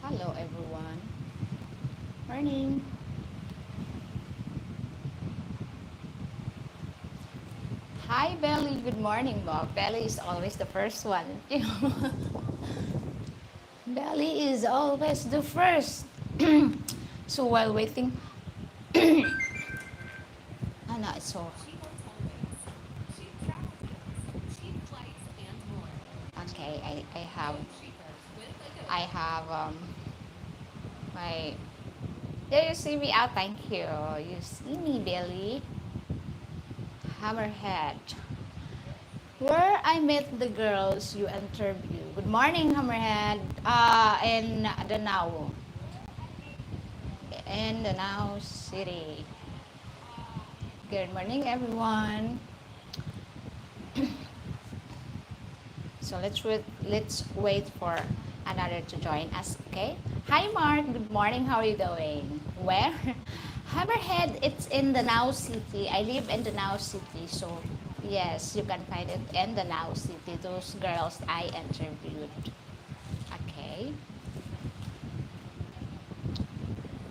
Hello everyone. Morning. Hi Belly. Good morning, Bob. Belly is always the first one. Belly is always the first. So while waiting, oh no, it's so okay. I have my. There you see me out. Thank you. You see me, Belly. Hammerhead. Where I met the girls you interview. Good morning, Hammerhead. In the now city. Good morning, everyone. So let's wait for another to join us. Okay. Hi, Mark. Good morning. How are you doing? Where? Hammerhead. It's in the now city. I live in the now city, so yes, you can find it in the now city. Those girls I interviewed. Okay.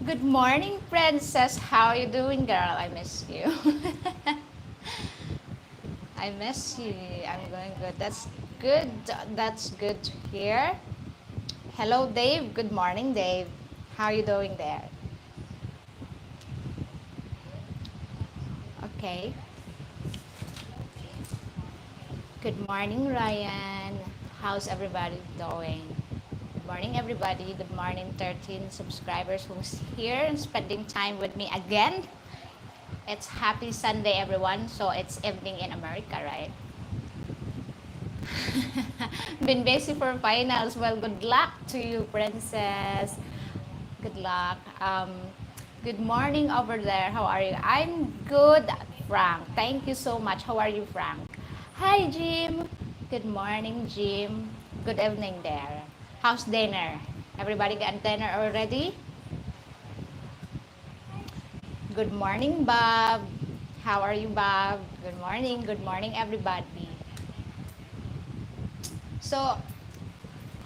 Good morning, princess. How are you doing, girl? I miss you. I miss you. I'm going good. That's good. That's good to hear. Hello, Dave. Good morning, Dave. How are you doing there? Okay. Good morning, Ryan. How's everybody doing? Good morning, everybody. Good morning, 13 subscribers who's here and spending time with me again. It's happy Sunday, everyone. So it's evening in America, right? Been busy for finals. Well, good luck to you, princess. Good luck. Good morning over there. How are you? I'm good, Frank. Thank you so much. How are you, Frank? Hi, Jim. Good morning, Jim. Good evening there. How's dinner? Everybody got dinner already? Good morning, Bob. How are you, Bob? Good morning. Good morning, everybody. So,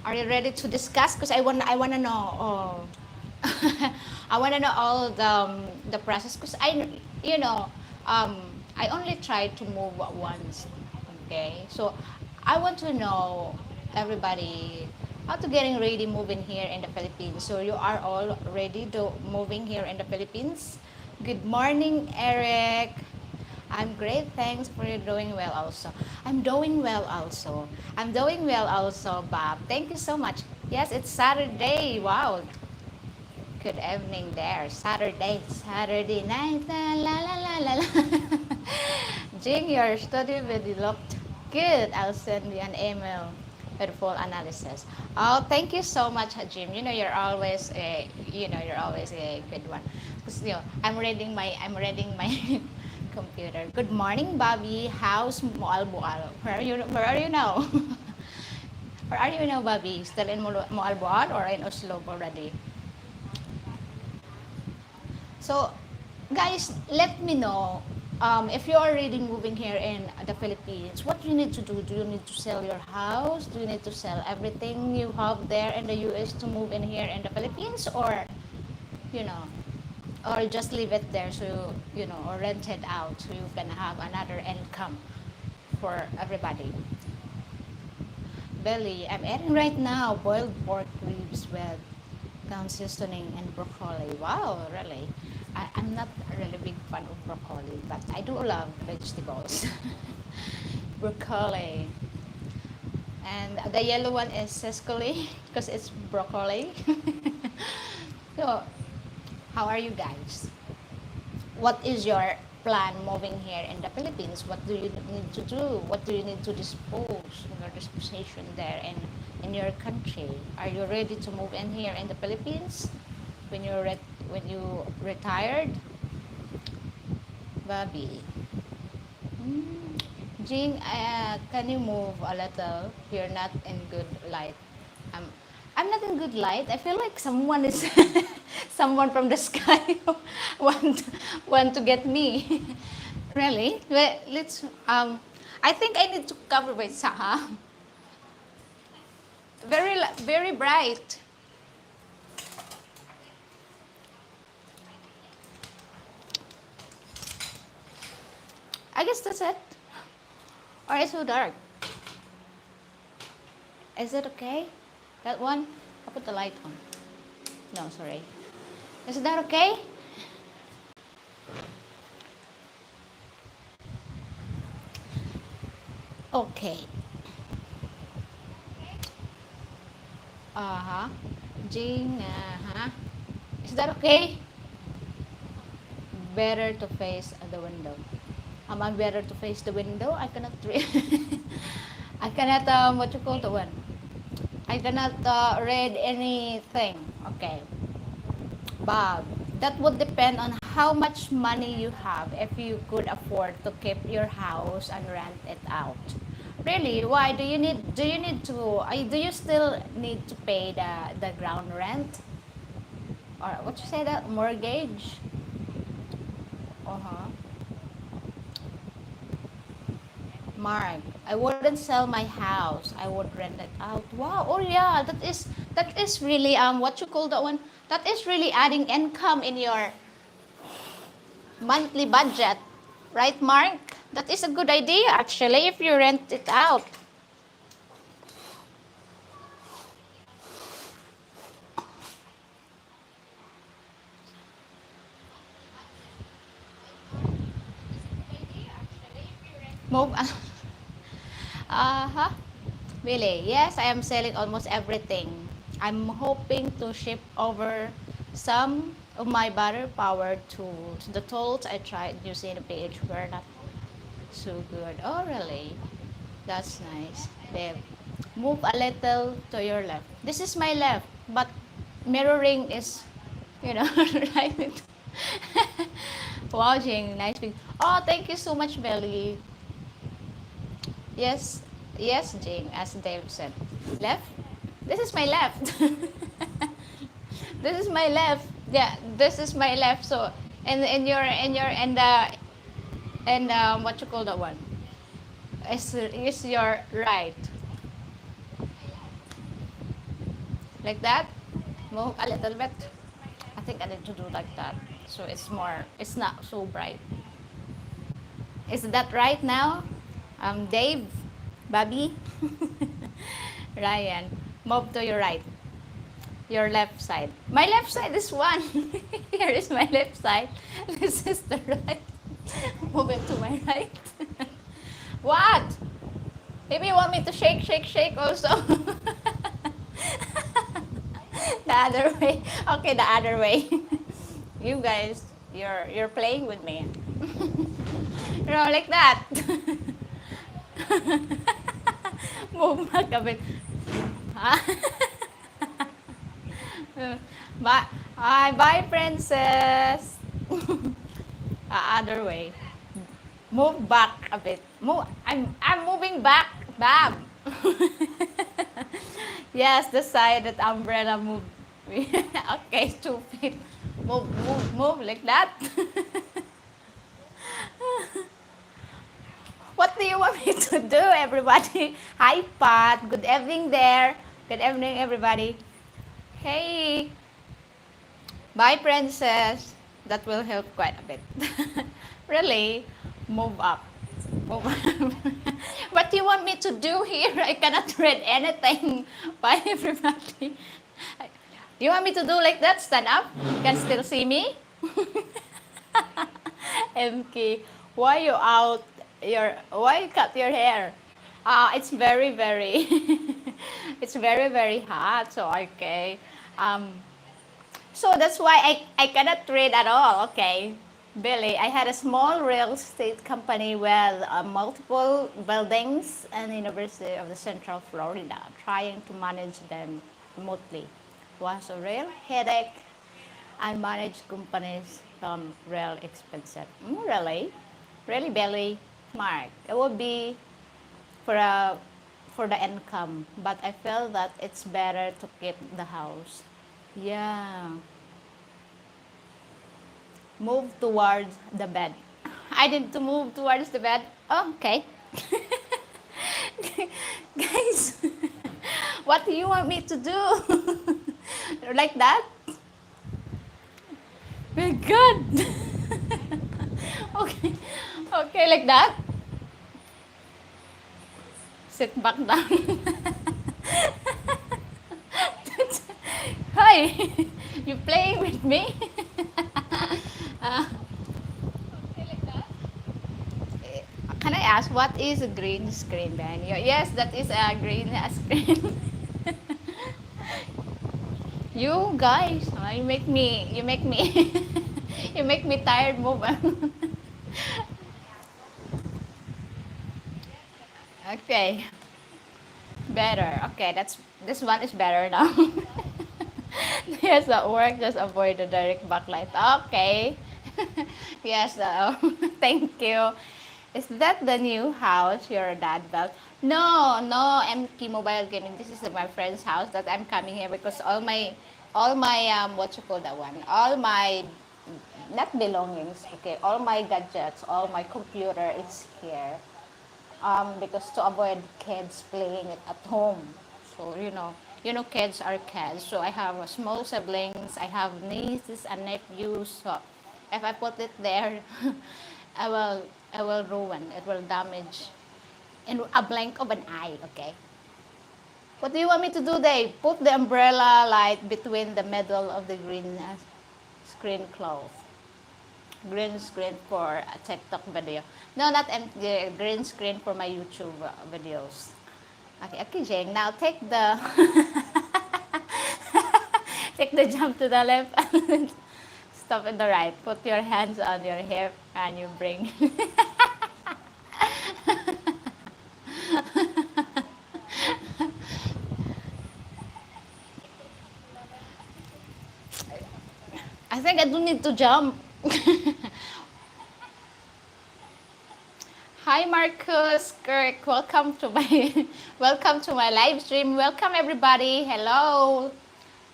are you ready to discuss? Because I wanna know. I wanna know all the process. Because you know, um, I only tried to move once. Okay, so I want to know everybody how to getting ready moving here in the Philippines. So you are all ready to moving here in the Philippines. Good morning, Eric. I'm great. Thanks for you doing well also. I'm doing well also. I'm doing well also, Bob. Thank you so much. Yes, it's Saturday. Wow. Good evening there. Saturday night. La la la la la. La. Jing, your study video looked good. I'll send you an email with full analysis. Oh, thank you so much, Jim. You're always a good one. Because I'm reading my computer. Good morning, Bobby. How's Moal Boal? Where are you now? Where are you now, Bobby? Still in Moal Boal or in Oslo already? So, guys, let me know if you're already moving here in the Philippines. What do you need to do? Do you need to sell your house? Do you need to sell everything you have there in the US to move in here in the Philippines, or you know, or just leave it there so or rent it out so you can have another income for everybody. Belly, I'm eating right now boiled pork ribs with down seasoning and broccoli. Wow, really? I'm not a really big fan of broccoli, but I do love vegetables. Broccoli. And the yellow one is sescoli because it's broccoli. So, how are you guys? What is your plan moving here in the Philippines? What do you need to do? What do you need to dispose in your disposition there in your country? Are you ready to move in here in the Philippines when you retired? Bobby. Hmm. Jean, can you move a little? You're not in good light. I'm, I'm not in good light. I feel like someone is, someone from the sky want want to get me. Really? Well, let's. I think I need to cover my Very bright. I guess that's it. Or it's so dark. Is it okay? That one? I'll put the light on. No, sorry. Is that okay? Okay. Uh-huh. Jing, uh-huh. Is that okay? Better to face the window. Am I better to face the window? I cannot I cannot, what you call the one? I cannot read anything. Okay. Bob, that would depend on how much money you have if you could afford to keep your house and rent it out. Really? Why do you need to do you still need to pay the ground rent? Or what you say that mortgage? Uh-huh. Mark, I wouldn't sell my house. I would rent it out. Wow. Oh yeah, that is really what you call that one? That is really adding income in your monthly budget. Right, Mark? That is a good idea actually if you rent it out. Move. Uh-huh. Really? Yes, I am selling almost everything. I'm hoping to ship over some of my battery powered tools. The tools I tried using the page were not so good. Oh, really? That's nice. Babe, move a little to your left. This is my left, but mirroring is, right. Wow, Jing, nice. Oh, thank you so much, Belly. Yes, yes, Jing, as Dave said. Left? This is my left. This is my left. Yeah, this is my left. So, and what you call that one? Is your right. Like that. Move a little bit. I think I need to do like that. So it's not so bright. Is that right now? Dave, Bobby, Ryan, move to your right. Your left side. My left side is one. Here is my left side. This is the right. Move it to my right. What? Maybe you want me to shake, shake, shake also. The other way. Okay, the other way. You guys, you're playing with me. Like that. Move back a bit. Bye, bye, princess. Other way. Move back a bit. Move. I'm moving back, Bab. Yes, the side that umbrella move. Okay, 2 feet. Move, move, move like that. What do you want me to do, everybody? Hi, Pat. Good evening there. Good evening, everybody. Hey. Bye, princess. That will help quite a bit. Really? Move up. Move up. What do you want me to do here? I cannot read anything. Bye, everybody. Do you want me to do like that? Stand up? You can still see me? MK, why you out? Why you cut your hair? It's very, very, it's very, very hot. So okay. So that's why I cannot read at all. Okay, Billy, I had a small real estate company with multiple buildings and University of the Central Florida, trying to manage them remotely. Was a real headache. I manage companies from real expensive. Really? Really, Billy? Mark, it would be for the income, but I feel that it's better to keep the house. Yeah. Move towards the bed. I need to move towards the bed. Oh, okay. Guys, what do you want me to do? Like that? Very good. Okay. Okay, like that. Sit back down. Hi, you playing with me? uh, can I ask what is a green screen then? Yes, that is a green screen. You guys, you make me, you make me tired moving. Okay, better. Okay, this one is better now. Yes, that work. Just avoid the direct backlight. Okay. Yes, thank you. Is that the new house your dad built? No, no, MT Mobile Gaming. This is my friend's house that I'm coming here because all my what you call that one? All my not belongings. Okay, all my gadgets, all my computer is here. Because to avoid kids playing it at home. So kids are kids. So I have small siblings. I have nieces and nephews. So if I put it there, I will I will ruin. It will damage in a blink of an eye. Okay. What do you want me to do, Dave? Put the umbrella light between the middle of the green screen cloth. Green screen for a TikTok video. No, not the green screen for my YouTube videos. Okay, okay, Jane. Now take the take the jump to the left and stop in the right. Put your hands on your hip and you bring. I think I don't need to jump. Hi Marcus, Kirk, welcome to my welcome to my live stream. Welcome everybody. Hello.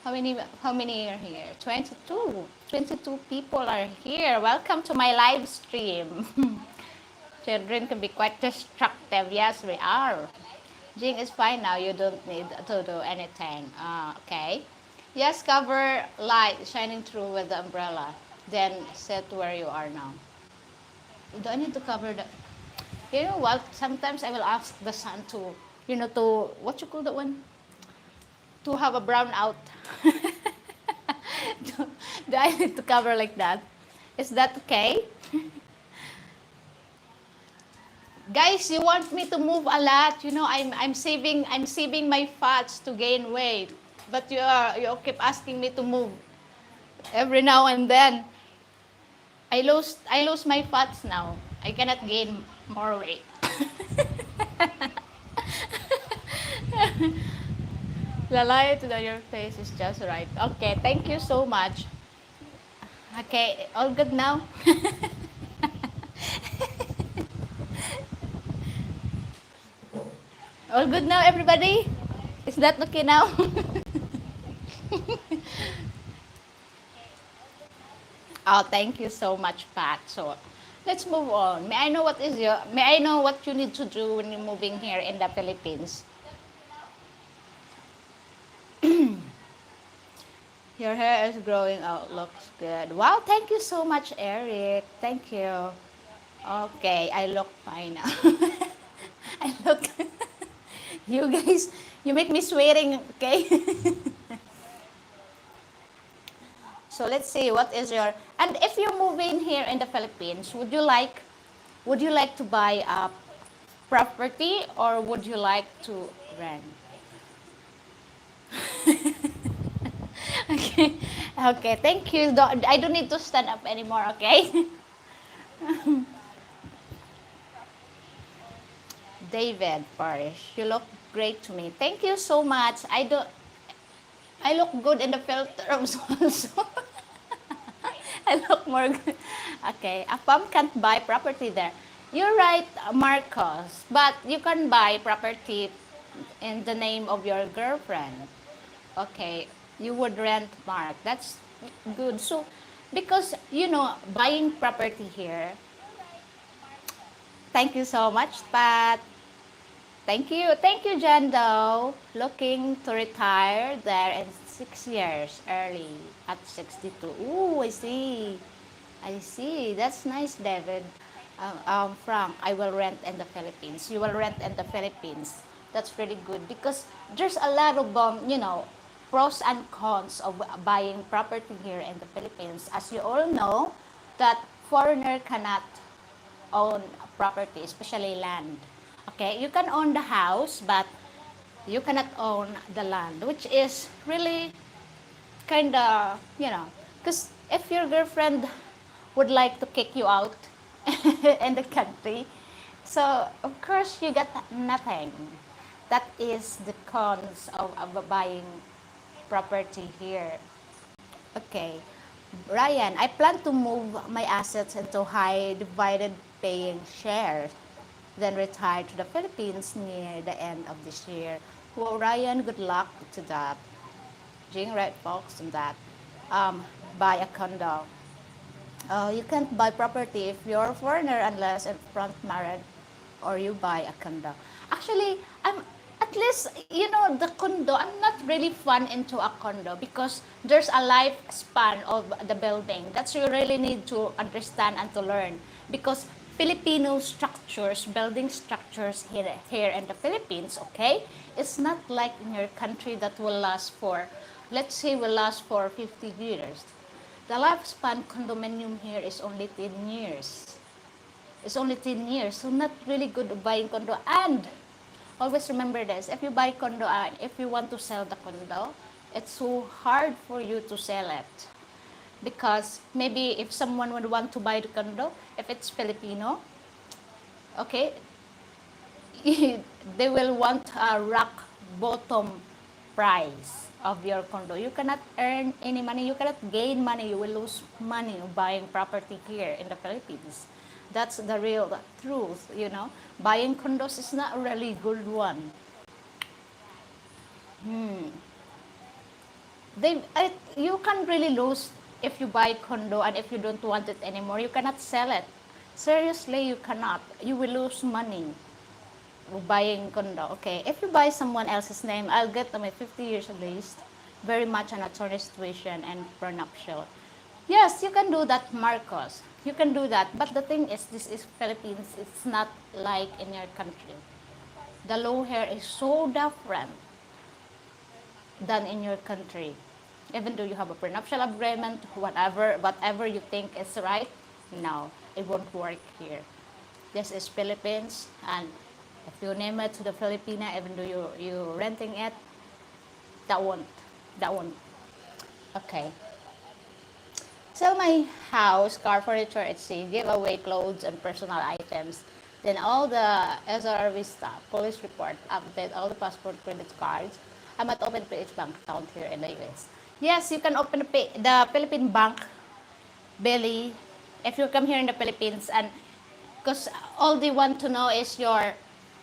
How many are here? 22. 22 people are here. Welcome to my live stream. Children can be quite destructive. Yes, we are. Jing is fine now. You don't need to do anything. Okay. Yes, cover light shining through with the umbrella. Then sit where you are now. Do I need to cover the? You know what? Sometimes I will ask the sun to, to what you call that one? To have a brown out. Do I need to cover like that? Is that okay? Guys, you want me to move a lot. I'm saving my fats to gain weight. But you keep asking me to move every now and then. I lose my fats now. I cannot gain more weight. The light on your face is just right. Okay, thank you so much. Okay, all good now? All good now, everybody? Is that okay now? Oh, thank you so much, Pat. So, let's move on. May I know what you need to do when you're moving here in the Philippines? Your hair is growing out. Looks good. Wow, thank you so much, Eric. Thank you. Okay, I look fine now. I look. You guys, you make me sweating, okay? So let's see what is your, and if you're moving here in the Philippines, would you like to buy a property or would you like to rent? Okay. Okay, thank you. I don't need to stand up anymore, okay? David Parish, you look great to me. Thank you so much. I look good in the filters also. I look more good. Okay, a pump can't buy property there. You're right, Marcos. But you can buy property in the name of your girlfriend. Okay, you would rent Mark. That's good. So, because, buying property here, thank you so much, Pat. Thank you. Thank you, Jando. Looking to retire there in 6 years early at 62. Ooh, I see. I see. That's nice, David. Frank, I will rent in the Philippines. You will rent in the Philippines. That's really good because there's a lot of, pros and cons of buying property here in the Philippines. As you all know, that foreigner cannot own property, especially land. Okay, you can own the house, but you cannot own the land, which is really kind of, because if your girlfriend would like to kick you out in the country, so of course you get nothing. That is the cons of buying property here. Okay, Ryan, I plan to move my assets into high divided paying shares, then retire to the Philippines near the end of this year. Well, Ryan, good luck to that. Jing, right, folks, on that. Buy a condo. You can't buy property if you're a foreigner unless if front married or you buy a condo. Actually, I'm at least the condo. I'm not really fun into a condo because there's a lifespan of the building. That's you really need to understand and to learn because Filipino structures, building structures here in the Philippines, okay, it's not like in your country that will last for, let's say, will last for 50 years. The lifespan condominium here is only 10 years. It's only 10 years, so not really good buying condo. And always remember this, if you buy condo and if you want to sell the condo, it's so hard for you to sell it. Because maybe if someone would want to buy the condo, if it's Filipino, okay, they will want a rock bottom price of your condo. You cannot earn any money. You cannot gain money. You will lose money buying property here in the Philippines. That's the real truth. Buying condos is not a really good one. You can really lose if you buy condo and if you don't want it anymore. You cannot sell it. Seriously, you cannot. You will lose money buying condo. Okay, if you buy someone else's name, I'll get them at 50 years at least. Very much an attorney situation and prenuptial. Yes, you can do that, Marcos. You can do that. But the thing is, this is Philippines. It's not like in your country. The law here is so different than in your country. Even though you have a prenuptial agreement, whatever you think is right, no, it won't work here. This is Philippines, and if you name it to the Filipina, even though you're renting it, that won't. Okay. Sell my house, car, furniture, etc. Give away clothes and personal items. Then all the SRV stuff, police report, update all the passport, credit cards. I might open PH bank account here in the US. Yes, you can open the Philippine bank, Billy, if you come here in the Philippines, and because all they want to know is your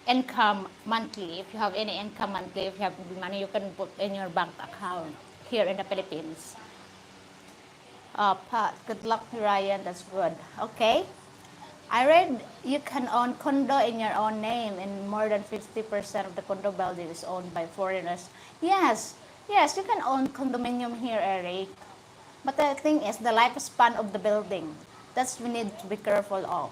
income monthly. If you have any income monthly, if you have money, you can put in your bank account here in the Philippines. Pat, good luck, Ryan. That's good. Okay. I read you can own condo in your own name, and more than 50% of the condo building is owned by foreigners. Yes, you can own condominium here, Eric. But the thing is, the lifespan of the building. That's we need to be careful of.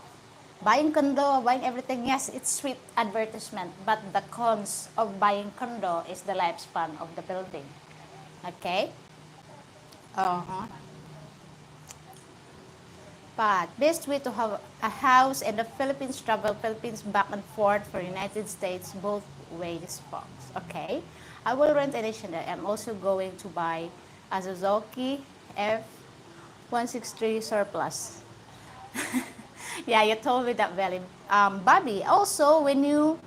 Buying condo, buying everything, yes, it's sweet advertisement. But the cons of buying condo is the lifespan of the building. Okay? Uh-huh. But best way to have a house in the Philippines, travel Philippines back and forth for United States, both ways, folks. Okay? I will rent an additional. I'm also going to buy a Suzuki F163 surplus. Yeah, you told me that, Belly. Bobby, also, when you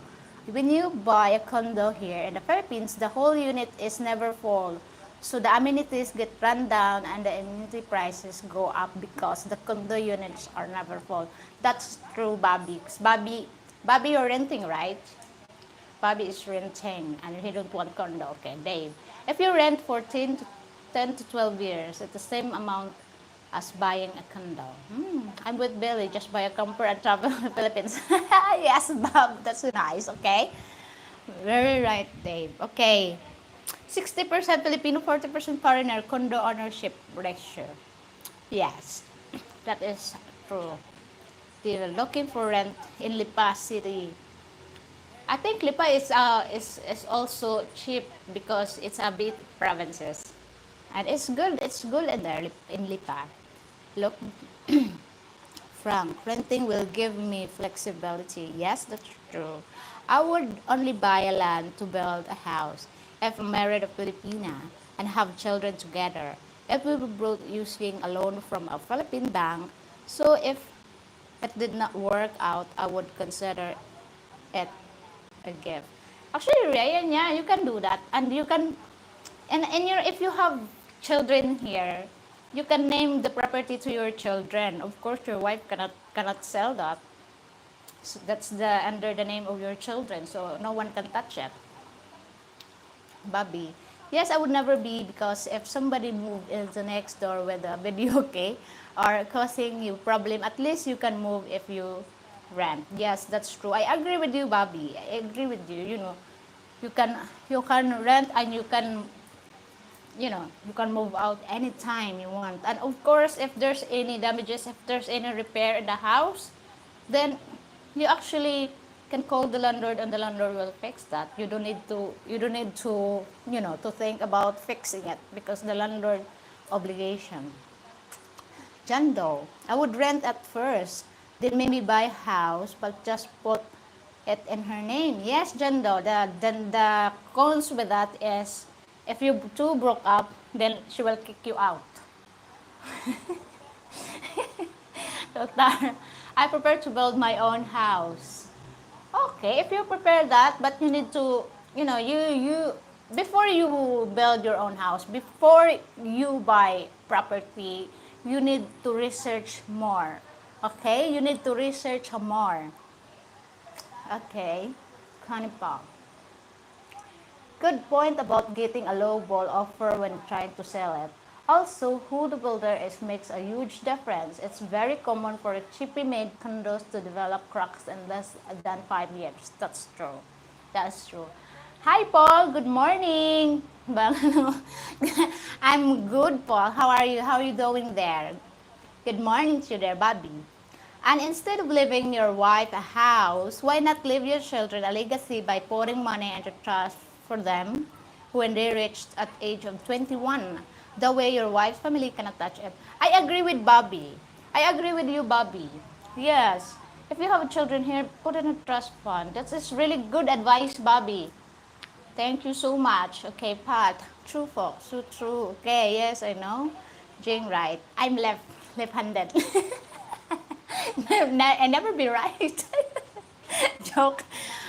buy a condo here in the Philippines, the whole unit is never full. So the amenities get run down and the amenity prices go up because the condo units are never full. That's true, Bobby. Bobby, you're renting, right? Bobby is renting and he don't want condo. Okay, Dave. If you rent for 10 to 12 years, it's the same amount as buying a condo. I'm with Billy. Just buy a camper and travel to the Philippines. Yes, Bob. That's nice. Okay. Very right, Dave. Okay. 60% Filipino, 40% foreigner, condo ownership ratio. Yes, that is true. They're looking for rent in Lipa City. I think Lipa is also cheap because it's a bit provinces. And it's good in there in Lipa. Look, Frank, renting will give me flexibility. Yes, that's true. I would only buy a land to build a house if I'm married a Filipina and have children together. If we were both using a loan from a Philippine bank, so if it did not work out, I would consider it a gift. Actually, Ryan, yeah, you can do that, and you can, and your if you have children here, you can name the property to your children. Of course, your wife cannot sell that. So that's the under the name of your children, so no one can touch it. Bobby. Yes, I would never be because if somebody moved into next door with a video okay or causing you problem, at least you can move if you rent. Yes, that's true. I agree with you, Bobby. I agree with you. You know, you can you can rent and you can move out anytime you want. And of course, if there's any damages, if there's any repair in the house, then you actually can call the landlord and the landlord will fix that. You don't need to to think about fixing it because the landlord obligation. Jando, I would rent at first, then maybe buy a house, but just put it in her name. Yes, Jando, then the cons with that is if you two broke up, then she will kick you out. Total, I prefer to build my own house. Okay, if you prepare that, but you need to, you before you build your own house, before you buy property, you need to research more. Okay, you need to research more. Okay, Kanipang. Good point about getting a low ball offer when trying to sell it. Also, who the builder is makes a huge difference. It's very common for cheaply made condos to develop cracks in less than 5 years. That's true. That's true. Hi, Paul. Good morning. I'm good, Paul. How are you? How are you doing there? Good morning to you there, Bobby. And instead of leaving your wife a house, why not leave your children a legacy by putting money into trust for them when they reached at age of 21? The way your wife's family cannot touch it. I agree with Bobby. I agree with you, Bobby. Yes. If you have children here, put in a trust fund. That's really good advice, Bobby. Thank you so much. Okay, Pat. True, folks. So true. Okay, yes, I know. Jing, right. I'm left-handed. I never be right. Joke.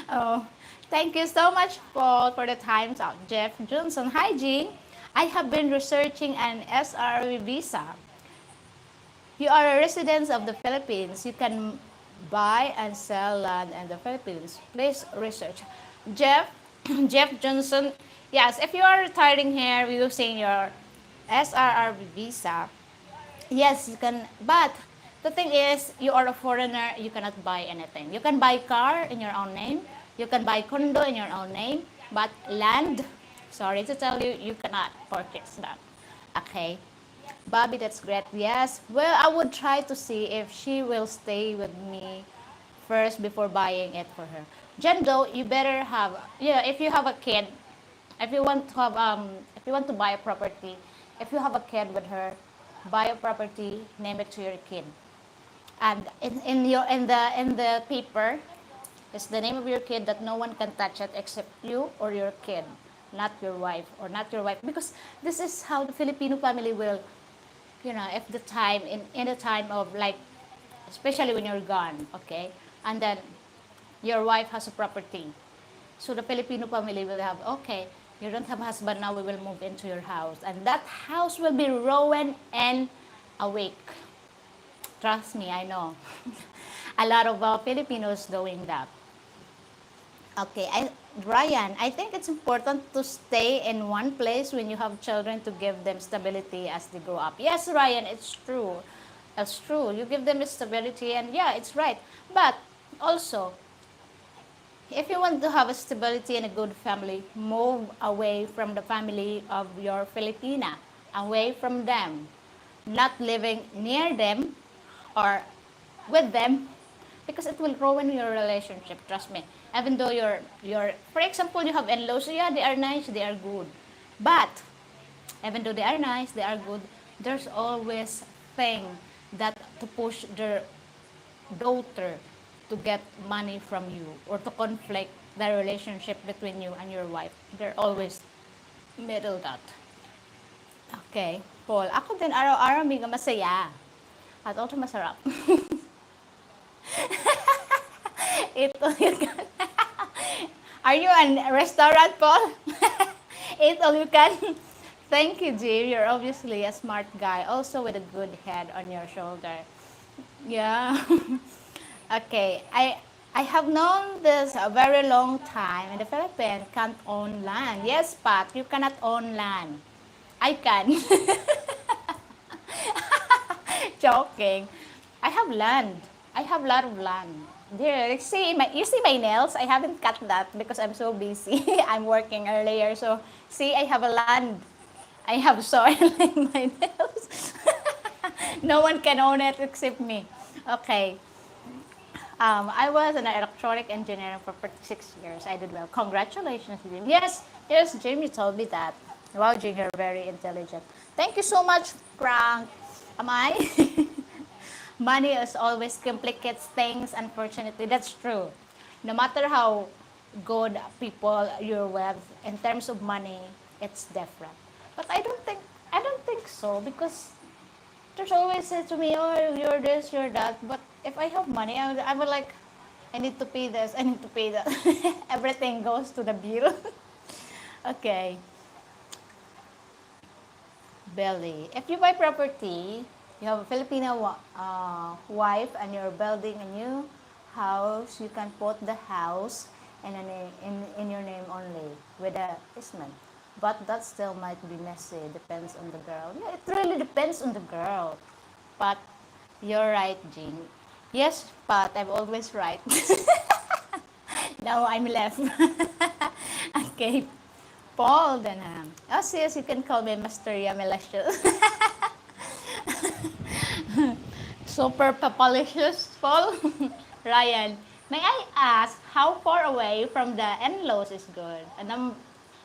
Oh, thank you so much, Paul, for the times out. Jeff Johnson. Hi, Jean. I have been researching an SRV visa. You are a resident of the Philippines. You can buy and sell land in the Philippines. Please research. Jeff, Jeff Johnson. Yes, if you are retiring here using your SRRB visa, yes, you can. But the thing is, you are a foreigner. You cannot buy anything. You can buy car in your own name. You can buy condo in your own name. But land, sorry to tell you, you cannot purchase that. Okay. Bobby, that's great. Yes. Well, I would try to see if she will stay with me first before buying it for her. Jendo, you better have, if you have a kid, if you want to buy a property, if you have a kid with her, buy a property, name it to your kid. And in the paper, it's the name of your kid that no one can touch it except you or your kid, not your wife or not your wife. Because this is how the Filipino family will, if the time in the time of like, especially when you're gone, okay, and then your wife has a property, so the Filipino family will have, okay, you don't have a husband now, we will move into your house, and that house will be ruined in a week. Trust me, I know. A lot of Filipinos doing that. Okay, Ryan, I think it's important to stay in one place when you have children to give them stability as they grow up. Yes, Ryan, it's true. That's true. You give them stability, and yeah, it's right. But also, if you want to have a stability and a good family, move away from the family of your Filipina, away from them, not living near them or with them, because it will ruin your relationship. Trust me. Even though for example, you have in-laws, yeah, they are nice, they are good, but even though they are nice, they are good, there's always thing that to push their daughter to get money from you or to conflict the relationship between you and your wife. They're always middle that. Okay, Paul. Ako din araw-araw may masaya. At also masarap. Ito you can. Are you a restaurant, Paul? Eat all you can. Thank you, Jim. You're obviously a smart guy, also with a good head on your shoulder. Yeah. Okay. I have known this a very long time in the Philippines. Can't own land. Yes, Pat, you cannot own land. I can. Joking. I have land. I have a lot of land. There, you see my nails? I haven't cut that because I'm so busy. I'm working earlier. So, see, I have a land. I have soil in my nails. No one can own it except me. Okay. I was an electronic engineer for 46 years. I did well. Congratulations, Jim. Yes, Jim, you told me that. Wow, Jim, you're very intelligent. Thank you so much, Frank. Am I? Money is always complicates things, unfortunately. That's true. No matter how good people you're with, in terms of money, it's different. But I don't think so, because there's always said to me, oh, you're this, you're that. But if I have money, I would like, I need to pay this, I need to pay that. Everything goes to the bill. Okay. Belly. If you buy property, you have a Filipino wife and you're building a new house, you can put the house in your name only with a easement. But that still might be messy. Depends on the girl. Yeah, it really depends on the girl. But you're right, Jean. Yes, but I'm always right. Now I'm left. Okay. Paul Denham. Oh, sis, you can call me Master Yamelicious. Super papalicious, Paul. Ryan, may I ask how far away from the in-laws is good?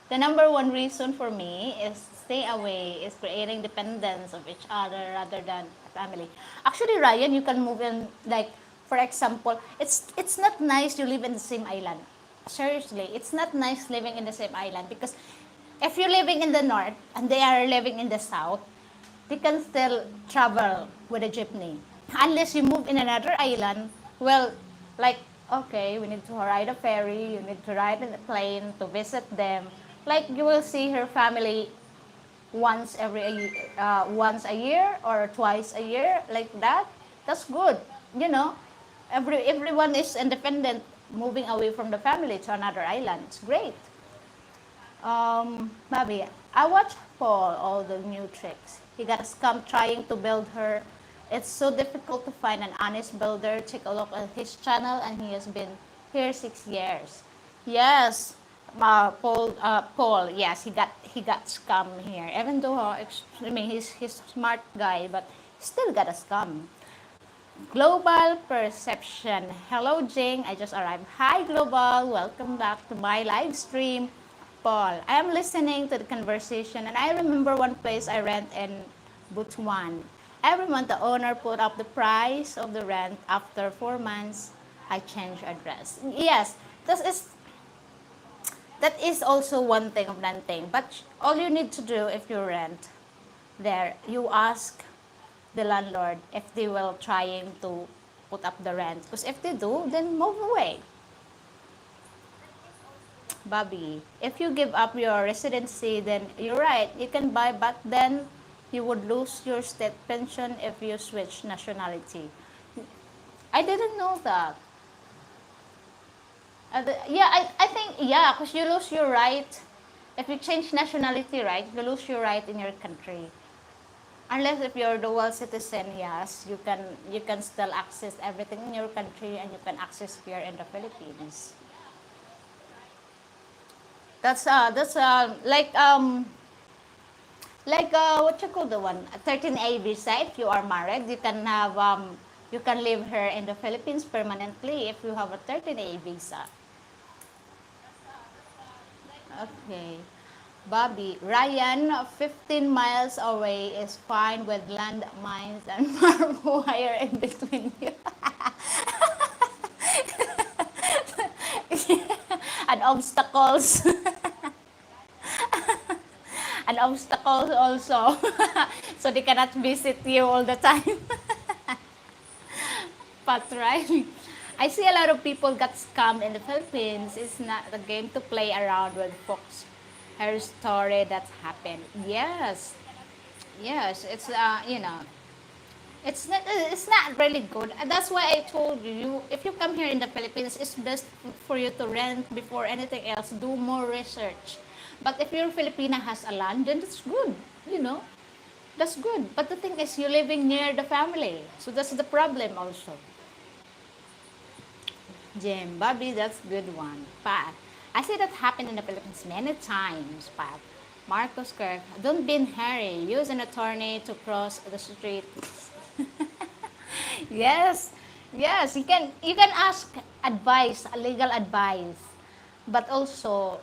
The number one reason for me is stay away is creating dependence of each other rather than family. Actually, Ryan, you can move in, like, for example, it's not nice you live in the same island. Seriously, it's not nice living in the same island, because if you're living in the north and they are living in the south, they can still travel with a jeepney. Unless you move in another island, well, like, okay, we need to ride a ferry, you need to ride in a plane to visit them. Like, you will see her family once a year or twice a year, like that. That's good, you know. Everyone is independent, moving away from the family to another island. It's great. Bobby, I watched Paul all the new tricks. He got scammed trying to build her. It's so difficult to find an honest builder. Take a look at his channel, and he has been here 6 years. Yes, Paul. Yes, he got scammed here. Even though I mean he's smart guy, but still got a scam. Global perception. Hello, Jing. I just arrived. Hi, Global. Welcome back to my live stream. Paul, I am listening to the conversation, and I remember one place I rent in Butuan. Every month, the owner put up the price of the rent. After 4 months, I change address. Yes, that is also one thing of renting. But all you need to do if you rent there, you ask the landlord if they will trying to put up the rent. Because if they do, then move away. Bobby, if you give up your residency, then you're right, you can buy, but then you would lose your state pension if you switch nationality. I didn't know that. I think, yeah, because you lose your right. If you change nationality, right, you lose your right in your country. Unless if you're dual citizen, yes, you can still access everything in your country, and you can access here in the Philippines. That's like what you call the one 13A visa. If you are married, you can have You can live here in the Philippines permanently if you have a 30-day visa. Okay. Bobby, Ryan, 15 miles away is fine with landmines and barbed wire in between you. And obstacles. And obstacles also. So they cannot visit you all the time. But right. I see a lot of people got scammed in the Philippines. It's not a game to play around with folks. Her story that's happened. Yes. Yes, it's it's not really good. And that's why I told you, if you come here in the Philippines, it's best for you to rent before anything else. Do more research. But if your Filipina has a land, then that's good. You know, that's good. But the thing is, you're living near the family, so that's the problem also. Jim, Bobby, that's good one. Pat, I see that happen in the Philippines many times. Pat, Marcos Kirk, don't be in hurry. Use an attorney to cross the street. Yes, yes, you can ask advice, legal advice, but also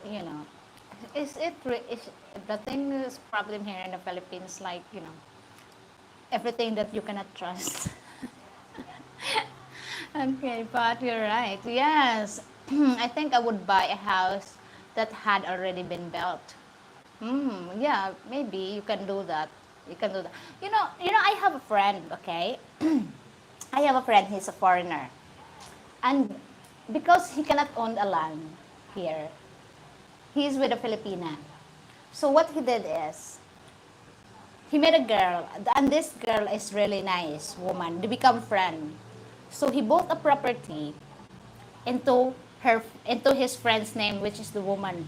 is the thing is problem here in the Philippines, like everything that you cannot trust. Okay, but you're right. Yes, I think I would buy a house that had already been built. Yeah, maybe you can do that. You can do that. I have a friend. Okay, I have a friend. He's a foreigner, and because he cannot own a land here, he's with a Filipina. So what he did is he met a girl, and this girl is really nice woman. They become friends. So he bought a property into into his friend's name, which is the woman.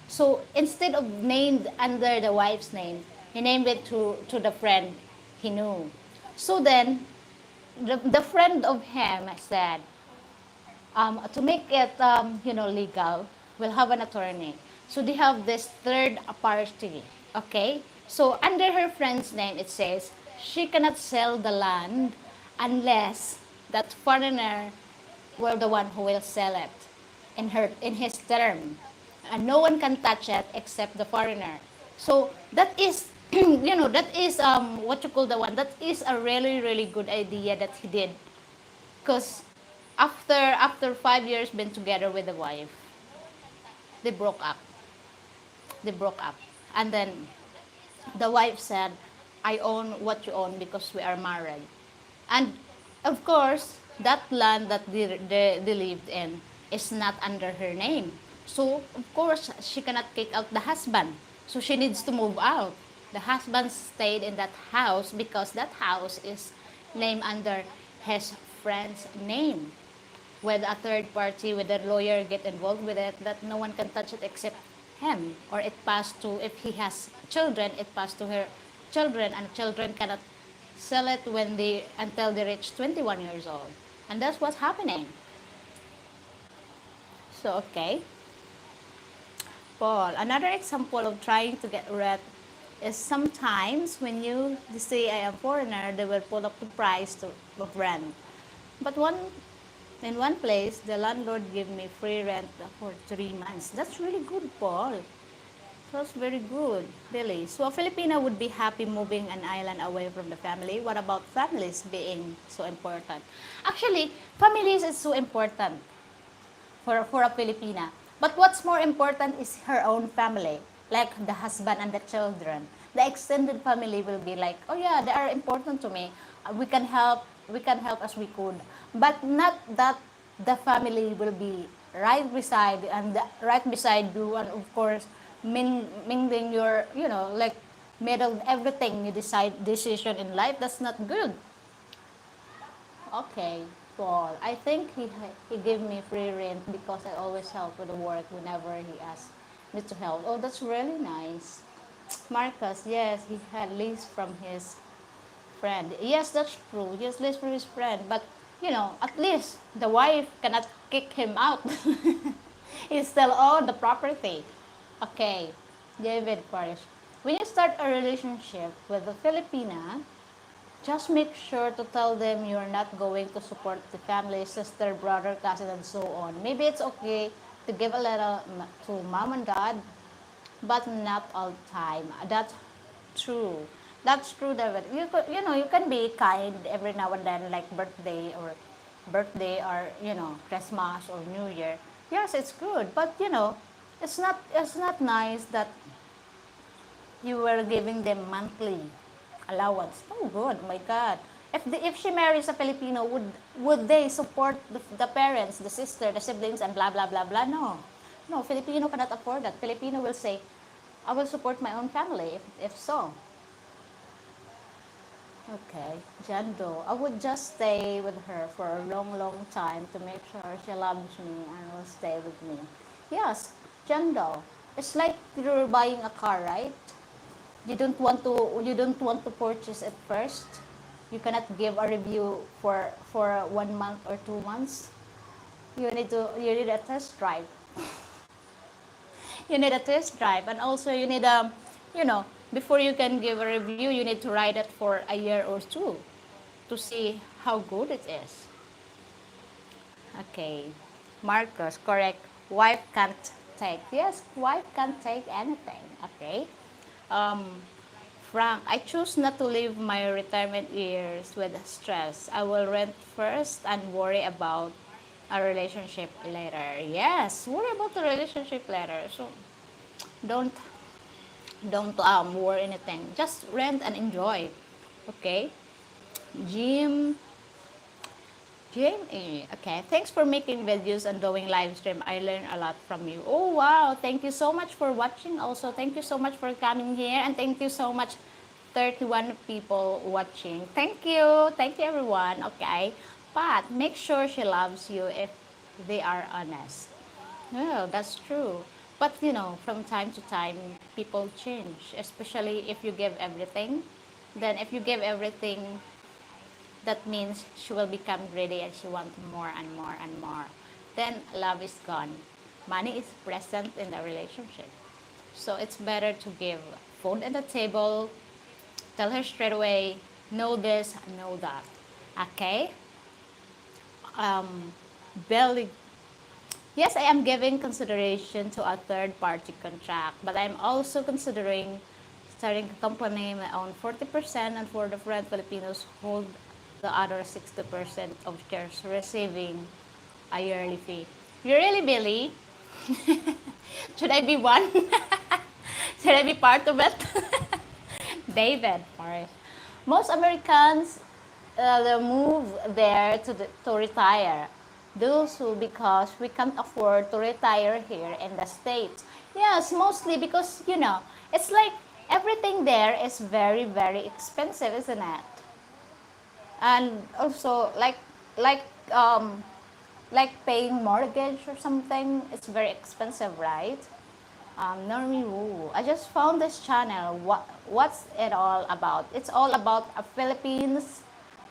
So instead of named under the wife's name, he named it to the friend he knew. So then the friend of him said, to make it legal, we'll have an attorney. So they have this third party. Okay? So under her friend's name, it says she cannot sell the land unless that foreigner were the one who will sell it in his term, and no one can touch it except the foreigner. So that is that is what you call the one, that is a really really good idea that he did, because after 5 years been together with the wife, they broke up. They broke up, and then the wife said, I own what you own because we are married. And of course, that land that they lived in is not under her name. So, of course, she cannot kick out the husband. So, she needs to move out. The husband stayed in that house because that house is named under his friend's name. With a third party, with a lawyer get involved with it, that no one can touch it except him. Or it passed to, if he has children, it passed to her children, and children cannot sell it until they reach 21 years old. And that's what's happening. So, okay. Paul, another example of trying to get rent is sometimes when you say I am foreigner, they will pull up the price of rent. But in one place, the landlord gave me free rent for 3 months. That's really good, Paul. That's very good, really. So a Filipina would be happy moving an island away from the family. What about families being so important? Actually, families is so important for a Filipina. But what's more important is her own family, like the husband and the children. The extended family will be like, oh yeah, they are important to me. We can help as we could. But not that the family will be right beside you, and of course mingling your, like middle everything you decision in life. That's not good. Okay, Paul. I think he gave me free rent because I always help with the work whenever he asks me to help. Oh, that's really nice. Marcus, yes, he had lease from his friend. Yes, that's true. He has lease from his friend, but at least the wife cannot kick him out. He still own the property. Okay, David Parish. When you start a relationship with a Filipina, just make sure to tell them you're not going to support the family, sister, brother, cousin, and so on. Maybe it's okay to give a little to mom and dad, but not all the time. That's true. That's true, David. You can be kind every now and then, like birthday or Christmas or New Year. Yes, it's good, but it's not nice that you were giving them monthly allowance. Oh, good, my God. If she marries a Filipino, would they support the parents, the sister, the siblings, and blah blah blah blah? No, no. Filipino cannot afford that. Filipino will say, "I will support my own family if so." Okay, Jando. I would just stay with her for a long, long time to make sure she loves me and will stay with me. Yes, Jando. It's like you're buying a car, right? You don't want to purchase it first. You cannot give a review for 1 month or 2 months. You need a test drive. You need a test drive, and also you need before you can give a review, you need to ride it for a year or two to see how good it is. Okay, Marcus, correct. Wife can't take. Yes, wife can't take anything. Okay. um, Frank, I choose not to live my retirement years with stress. I will rent first and worry about a relationship later. Yes, worry about the relationship later. So don't don't worry anything. Just rent and enjoy. Okay. Jim Jamie, okay. Thanks for making videos and doing live stream. I learned a lot from you. Oh wow, thank you so much for watching. Also, thank you so much for coming here, and thank you so much, 31 people watching. Thank you everyone. Okay, but make sure she loves you if they are honest. No, that's true. But from time to time, people change, especially if you give everything. Then, if you give everything, that means she will become greedy and she wants more and more and more. Then love is gone. Money is present in the relationship. So it's better to give food at the table, tell her straight away, know this, know that. Okay? Belly. Yes, I am giving consideration to a third party contract, but I'm also considering starting a company, my own 40%, and for the friend Filipinos hold the other 60% of shares, receiving a yearly fee. You really, Billy? Should I be one? Should I be part of it? David, alright. Most Americans they move there to retire. Those who, because we can't afford to retire here in the States. Yes, mostly because, it's like everything there is very, very expensive, isn't it? And also like um like paying mortgage or something, it's very expensive, right? Normie Wu, I just found this channel. What's it all about? It's all about Philippines,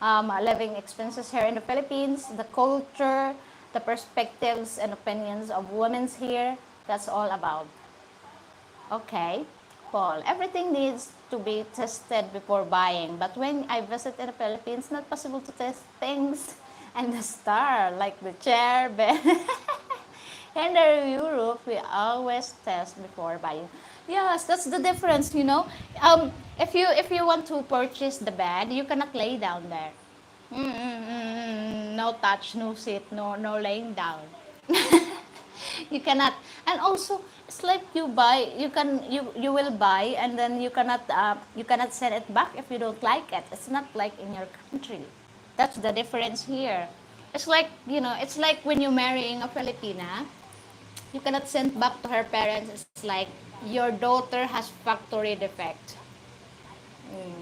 living expenses here in the Philippines, the culture, the perspectives and opinions of women here. That's all about. Okay, Paul, everything needs to be tested before buying. But when I visit in the Philippines, not possible to test things and the star, like the chair, bed. In Europe, we always test before buying. Yes, that's the difference, if you want to purchase the bed, you cannot lay down there. No touch, no sit, no laying down. You cannot. And also, it's like you will buy, and then you cannot send it back if you don't like it. It's not like in your country. That's the difference here. It's like when you're marrying a Filipina, you cannot send back to her parents. It's like your daughter has factory defect.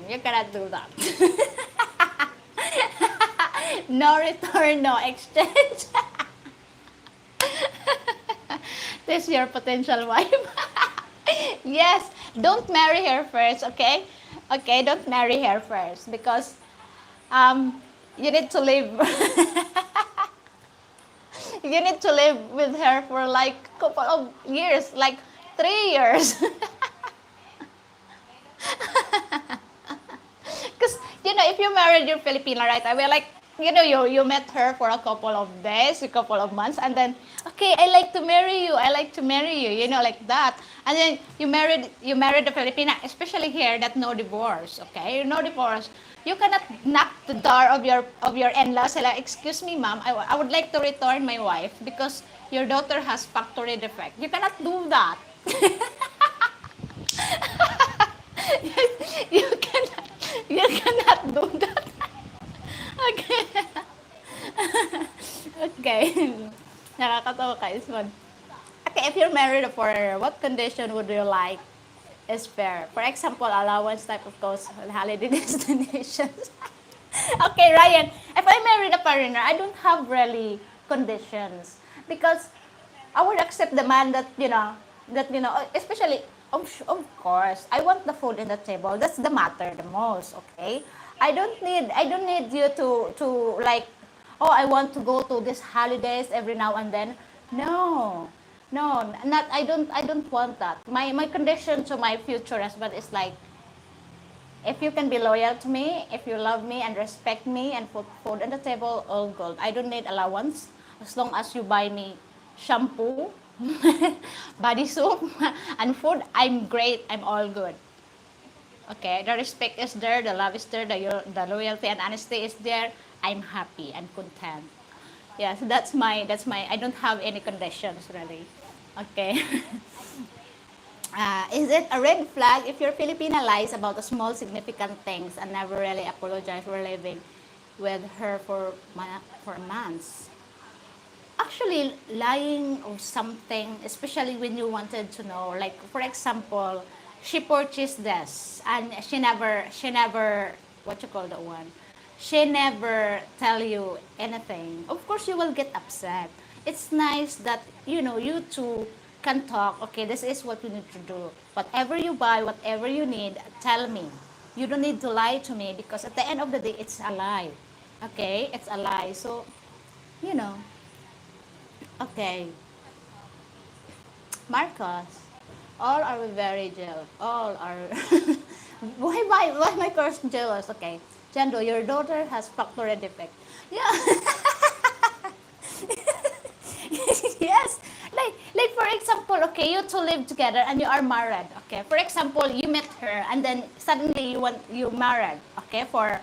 You cannot do that. No return, no exchange. This is your potential wife. Yes, don't marry her first, okay? Okay, don't marry her first because you need to live. You need to live with her for like a couple of years, like 3 years. Because if you married your Filipina right away, like, you met her for a couple of days, a couple of months, and then, okay, I like to marry you, I like to marry you, like that. And then you married the Filipina, especially here, that no divorce, okay? No divorce. You cannot knock the door of your in-laws, like, excuse me, ma'am, I would like to return my wife because your daughter has factory defect. You cannot do that. you cannot you cannot do that. Okay. Okay. Nakakatawa ka, Isman. Okay, if you're married for what condition would you like is fair? For example, allowance type of course, holiday destinations. Okay, Ryan, if I married a foreigner, I don't have really conditions because I would accept the man that especially of course, I want the food in the table. That's the matter the most, okay? I don't need you to like, oh, I want to go to these holidays every now and then. No. No, not I don't want that. My condition to my future husband is like, if you can be loyal to me, if you love me and respect me and put food on the table, all good. I don't need allowance as long as you buy me shampoo, body soap, and food. I'm great. I'm all good. Okay, the respect is there, the love is there, the loyalty and honesty is there. I'm happy. I'm content. Yes, that's my. I don't have any conditions really. Okay. Is it a red flag if your Filipina lies about the small significant things and never really apologize for living with her for months? Actually, lying or something, especially when you wanted to know, like for example, she purchased this and she never what you call that one, she never tell you anything. Of course, you will get upset. It's nice that you two can talk. Okay, this is what you need to do. Whatever you buy, whatever you need, tell me. You don't need to lie to me because at the end of the day, it's a lie. Okay, it's a lie. So, you know, okay, Marcos, all are very jealous. All are. Why my person jealous? Okay, Jando, your daughter has factory defect. Yeah. Yes. Like for example, okay, you two live together and you are married. Okay. For example, you met her and then suddenly you married. Okay, for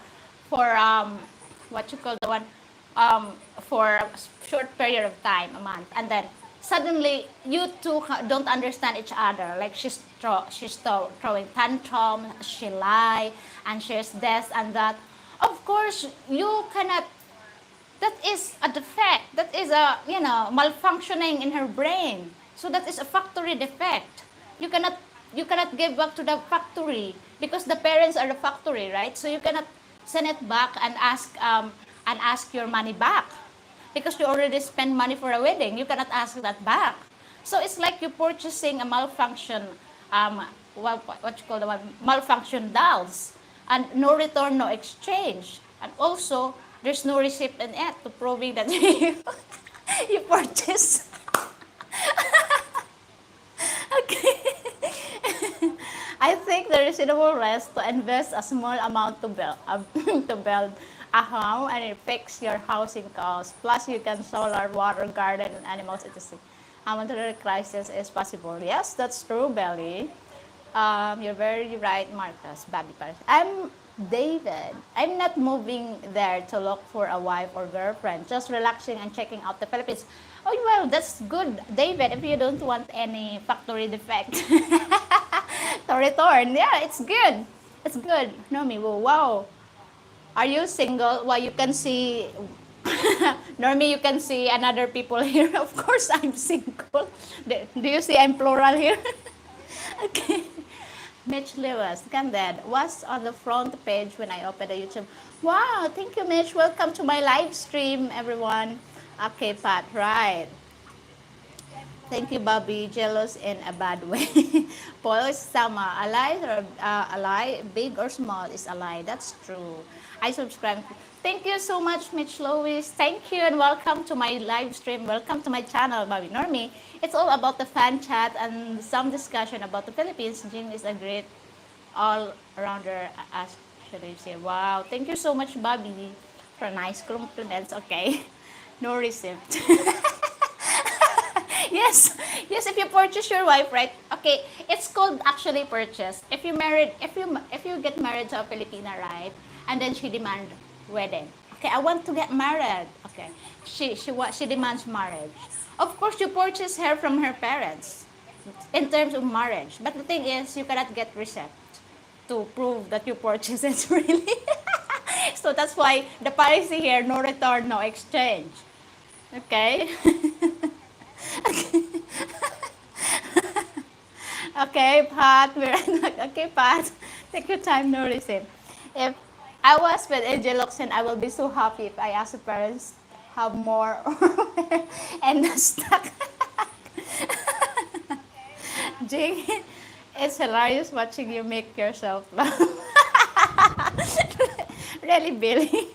what you call the one for a short period of time, a month, and then suddenly you two don't understand each other. Like she's throwing tantrum, she lie, and she's this and that. Of course, you cannot. That is a defect. That is a malfunctioning in her brain. So that is a factory defect. You cannot give back to the factory because the parents are the factory, right? So you cannot send it back and ask your money back because you already spent money for a wedding. You cannot ask that back. So it's like you purchasing a malfunction, what you call the one, malfunction dolls, and no return, no exchange, and also there's no receipt in it to proving that you purchased. Okay. I think the reasonable rest to invest a small amount to build to build a home and it fix your housing costs. Plus, you can solar, water, garden, and animals, etc. A monetary crisis is possible. Yes, that's true, Belly. You're very right, Marcus. Babi Paris. I'm David. I'm not moving there to look for a wife or girlfriend. Just relaxing and checking out the Philippines. Oh, well, that's good, David, if you don't want any factory defect to return. Yeah, it's good. It's good. Nomi, wow. Are you single? Well, you can see, Normie, you can see another people here. Of course, I'm single. Do you see I'm plural here? Okay. Mitch Lewis, Candid, was on the front page when I opened the YouTube. Wow, thank you, Mitch. Welcome to my live stream, everyone. Okay, Pat, right. Thank you, Bobby. Jealous in a bad way. Paul Sama, a lie or a lie, big or small, is a lie. That's true. I subscribe. Thank you so much, Mitch Lois. Thank you and welcome to my live stream. Welcome to my channel, Bobby Normie. It's all about the fan chat and some discussion about the Philippines. Jean is a great all-rounder as actually say, wow, thank you so much, Bobby, for nice compliments. Okay, no receipt. Yes, yes. If you purchase your wife, right? Okay, it's called actually purchase. If you married, if you get married to a Filipina, right? And then she demand wedding. Okay, I want to get married. Okay, she demands marriage. Of course, you purchase her from her parents in terms of marriage. But the thing is, you cannot get receipt to prove that you purchase it really. So that's why the policy here: no return, no exchange. Okay. Okay, Pat, we're okay, Pat. Take your time, no receipt. If I was with AJ Locsin, I will be so happy if I ask the parents have more and the stock. Jing, it's hilarious watching you make yourself laugh. Really, Billy?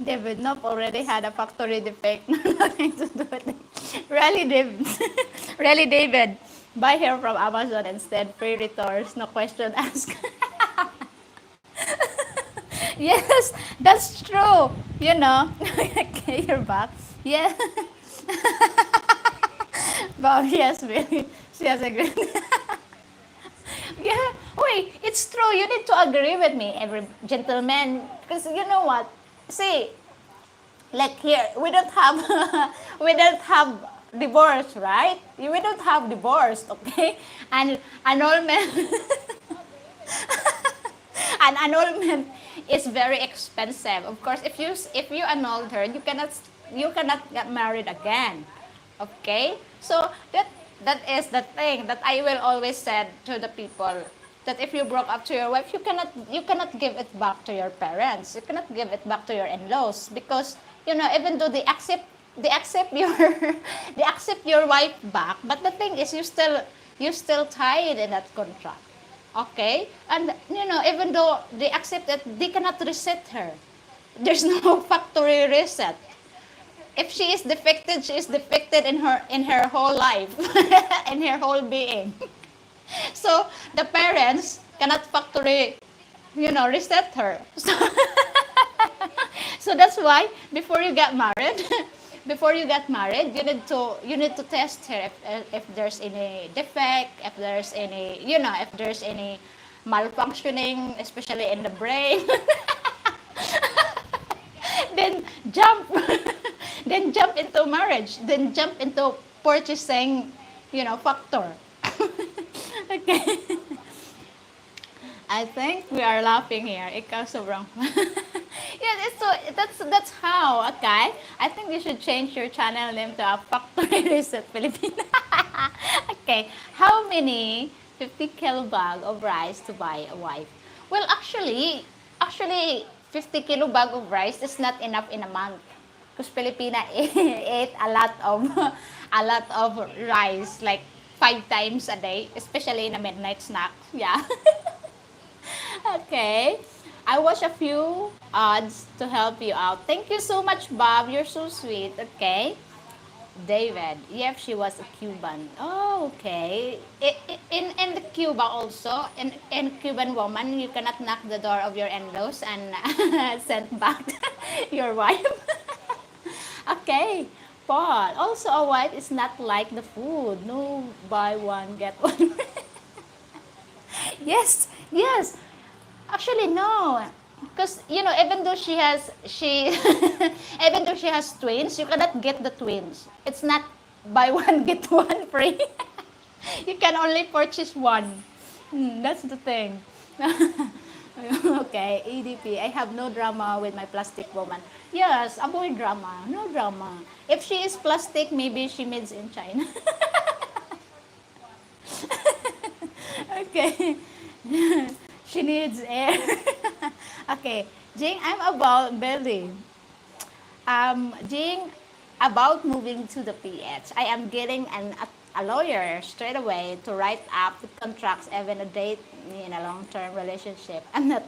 David, nope, already had a factory defect. Nothing to do with it. Really, David? Really, David? Buy here from Amazon instead. Free returns, no question asked. Yes, that's true. You know. Okay, you're back. Yeah. But yes, Billy. She has agreed. Yeah. Wait, it's true. You need to agree with me, every gentleman. Because you know what? See, like here, we don't have we don't have divorce, right? We don't have divorce, okay? And annulment an annulment is very expensive. Of course, if you annulled her, you cannot get married again. Okay? So that is the thing that I will always say to the people, that if you broke up to your wife, you cannot give it back to your parents. You cannot give it back to your in-laws, because even though they accept your they accept your wife back, but the thing is, you still tied in that contract. Okay? And even though they accept it, they cannot reset her. There's no factory reset. If she is defected in her whole life, in her whole being. So the parents cannot factory, reset her. So that's why before you get married, you need to test her if there's any defect, if there's any malfunctioning, especially in the brain. Then jump, then jump into marriage, then jump into purchasing, factor. Okay. I think we are laughing here. Ikaw sobrang. Yeah, that's how, okay? I think you should change your channel name to a Factory Reset Filipina. Okay. How many 50 kilo bag of rice to buy a wife? Well, actually 50 kilo bag of rice is not enough in a month. Because Filipina ate a lot of rice, like 5 times a day, especially in a midnight snack. Yeah. Okay. I watched a few odds to help you out. Thank you so much, Bob. You're so sweet. Okay. David. Yep, she was a Cuban. Oh, okay. In the Cuba also, in Cuban woman, you cannot knock the door of your in-laws and send back your wife. Okay. Paul. Also, a wife is not like the food. No, buy one, get one. Yes, yes. Actually, no. Because even though even though she has twins, you cannot get the twins. It's not buy one get one free. You can only purchase one. That's the thing. Okay, EDP. I have no drama with my plastic woman. Yes, avoid drama. No drama. If she is plastic, maybe she means in China. Okay. She needs air. Okay. Jing, I'm about Billy. Jing, about moving to the PH. I am getting a lawyer straight away to write up the contracts, even a date in a long-term relationship. I'm not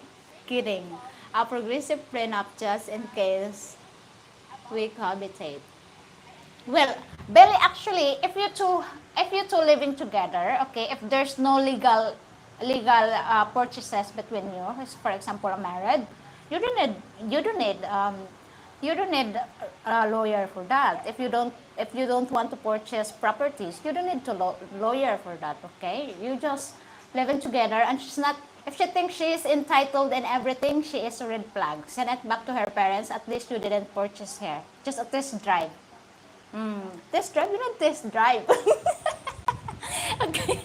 kidding. A progressive prenup just in case we cohabitate. Well, Billy, actually, if you two living together, okay, if there's no legal purchases between you, for example, a married, you don't need you don't need you don't need a lawyer for that. If you don't want to purchase properties, you don't need to lawyer for that. Okay, you just living together, and she's not. If she thinks she is entitled in everything, she is a red flag. Send it back to her parents. At least you didn't purchase her. Just a test drive. Test drive? You don't test drive. Okay.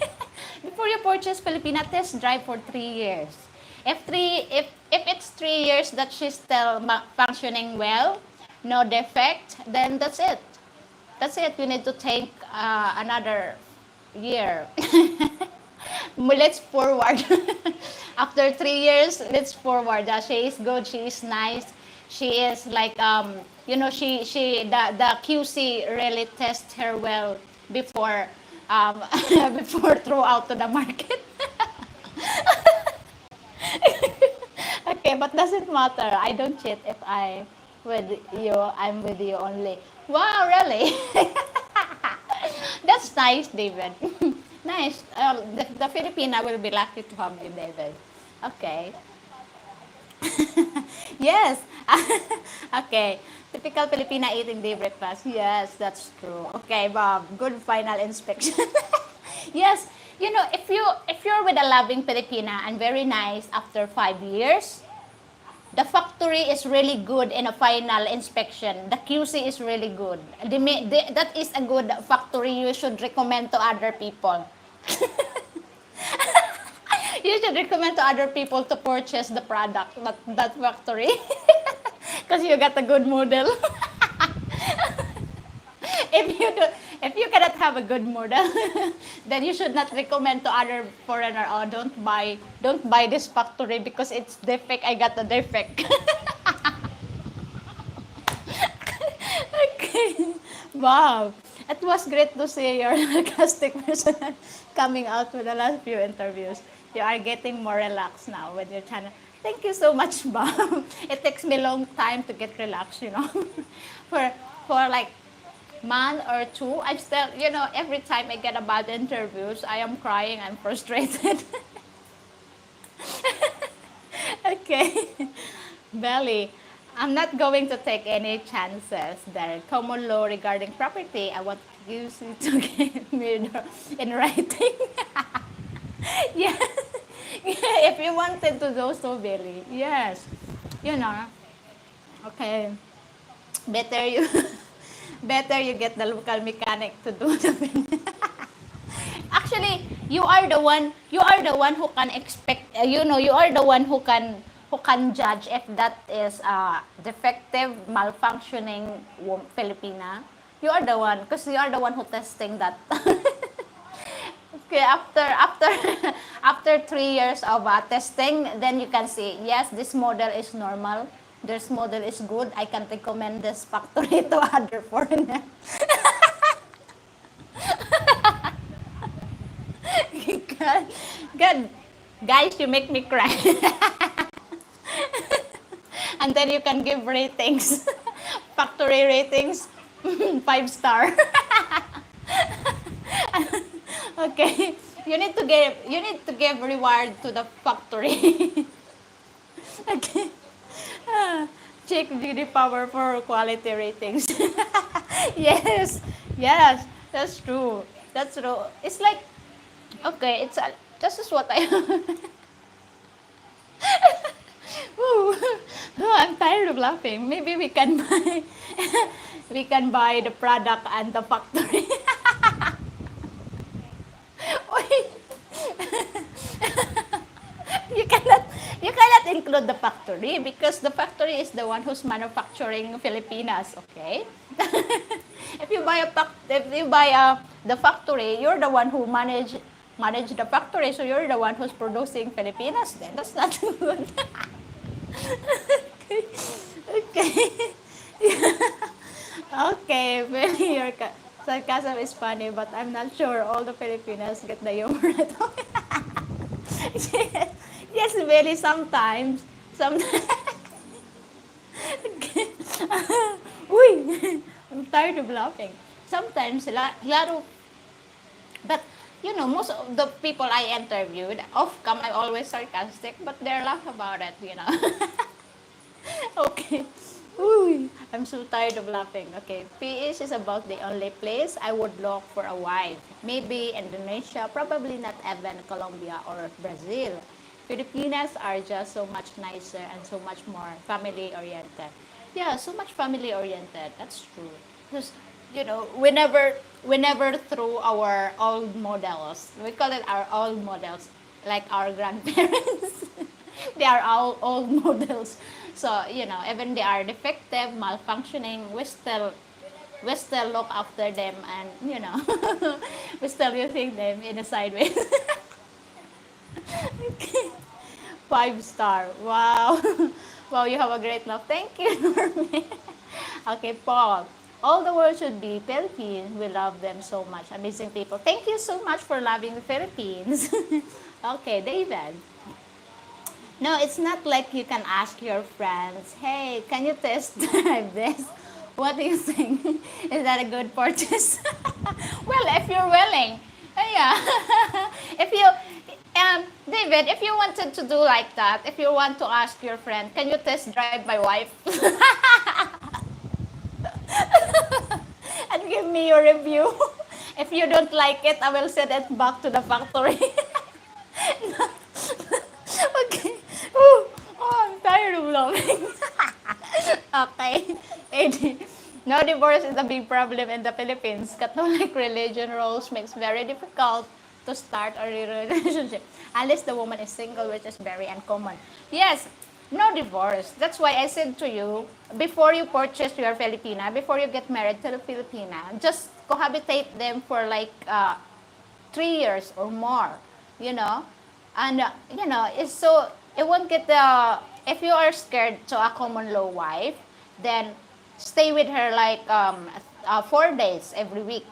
Before you purchase Filipina, test drive for 3 years. If it's 3 years that she's still functioning well, no defect, then that's it. That's it. You need to take another year. Let's forward. After 3 years, let's forward. She is good. She is nice. She is like the QC really tests her well before before throw out to the market. Okay, but doesn't matter. I don't cheat if I'm with you only. Wow, really? That's nice, David. Nice. The Filipina will be lucky to have you, David. Okay. Yes. Okay. Typical Filipina eating day breakfast. Yes, that's true. Okay, Bob. Good final inspection. Yes. If you're with a loving Filipina and very nice after 5 years, the factory is really good in a final inspection. The QC is really good. That is a good factory you should recommend to other people. You should recommend to other people to purchase the product, that factory. Because you got a good model. If you cannot have a good model, then you should not recommend to other foreigner, oh, don't buy this factory because it's defect. I got a defect. Okay. Wow. It was great to see your sarcastic person coming out with the last few interviews. You are getting more relaxed now with your channel. Thank you so much, Bob. It takes me a long time to get relaxed, for like month or two. I'm still, every time I get a bad interviews, I am crying. I'm frustrated. Okay. Belly. I'm not going to take any chances. The common law regarding property, I want you to get me in writing. Yes. If you wanted to do so, Billy. Yes. Okay. Better you get the local mechanic to do the Actually, you are the one who can expect, you are the one who can judge if that is a defective, malfunctioning Filipina. You are the one, because you are the one who testing that. Okay, after 3 years of testing, then you can see, yes, this model is normal. This model is good. I can recommend this factory to other foreigners. Good. Guys, you make me cry. And then you can give ratings. Factory ratings, 5-star. Okay. You need to give reward to the factory. Okay. Check beauty power for quality ratings. Yes. Yes. That's true. That's true. It's like, okay, this is what I Woo. Oh, I'm tired of laughing. Maybe we can buy the product and the factory. You cannot include the factory because the factory is the one who's manufacturing Filipinas, okay? If you buy the factory, you're the one who manage the factory, so you're the one who's producing Filipinas. Then that's not good. Okay. Okay. Okay, well, your sarcasm is funny, but I'm not sure all the Filipinos get the humor at all. Yes, really, sometimes. Okay. Uy, I'm tired of laughing. Sometimes, but most of the people I interviewed, off cam, I'm always sarcastic, but they're laugh about it. Okay. Ooh, I'm so tired of laughing. Okay, PH is about the only place I would look for a wife. Maybe Indonesia, probably not even Colombia or Brazil. Filipinas are just so much nicer and so much more family oriented. Yeah, so much family oriented. That's true. Because we never throw our old models. We call it our old models, like our grandparents. They are all old models. So, even they are defective, malfunctioning, we still look after them, and we still using them in a sideways. Okay. 5 star. Wow. Wow, you have a great love. Thank you, Norman. Okay, Paul. All the world should be Philippines. We love them so much. Amazing people. Thank you so much for loving the Philippines. Okay, David. No, it's not like you can ask your friends, hey, can you test drive this? What do you think? Is that a good purchase? Well, if you're willing. Yeah. If you, David, if you wanted to do like that, if you want to ask your friend, can you test drive my wife? And give me your review. If you don't like it, I will send it back to the factory. Okay. Ooh, oh, I'm tired of laughing. Okay. 80. No, divorce is a big problem in the Philippines. Catholic religion roles makes very difficult to start a relationship. Unless the woman is single, which is very uncommon. Yes, no divorce. That's why I said to you, before you purchase your Filipina, before you get married to the Filipina, just cohabitate them for like 3 years or more, you know? And, it's so, it won't get if you are scared to a common law wife, then stay with her like 4 days every week,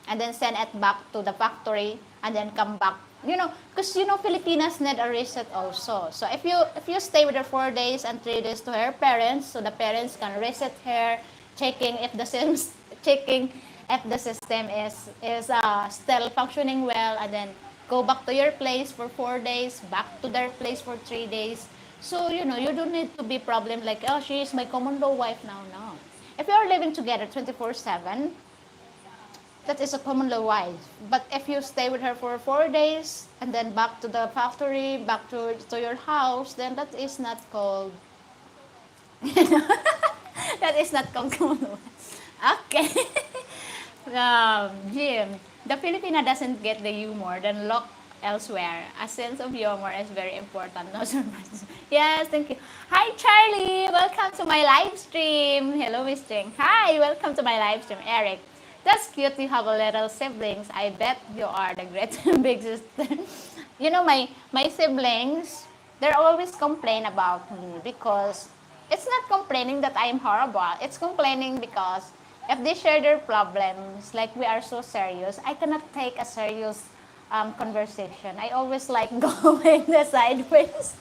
and then send it back to the factory, and then come back. Because Filipinas need a reset also. So if you stay with her 4 days and 3 days to her parents, so the parents can reset her, checking if the system is still functioning well, and then go back to your place for 4 days, back to their place for 3 days. So you don't need to be problem like, oh, she is my common law wife now. No, if you are living together 24/7, that is a common law wife. But if you stay with her for 4 days and then back to the factory, back to your house, then that is not called that is not called common law. Okay. Jim, the Filipina doesn't get the humor, then look elsewhere. A sense of humor is very important. No surprise. Yes, thank you. Hi, Charlie. Welcome to my live stream. Hello, Miss Jing. Hi, welcome to my live stream, Eric. That's cute. You have a little siblings. I bet you are the great big sister. My siblings, they're always complain about me because it's not complaining that I am horrible. It's complaining because if they share their problems, like we are so serious, I cannot take a serious conversation. I always like going the sideways.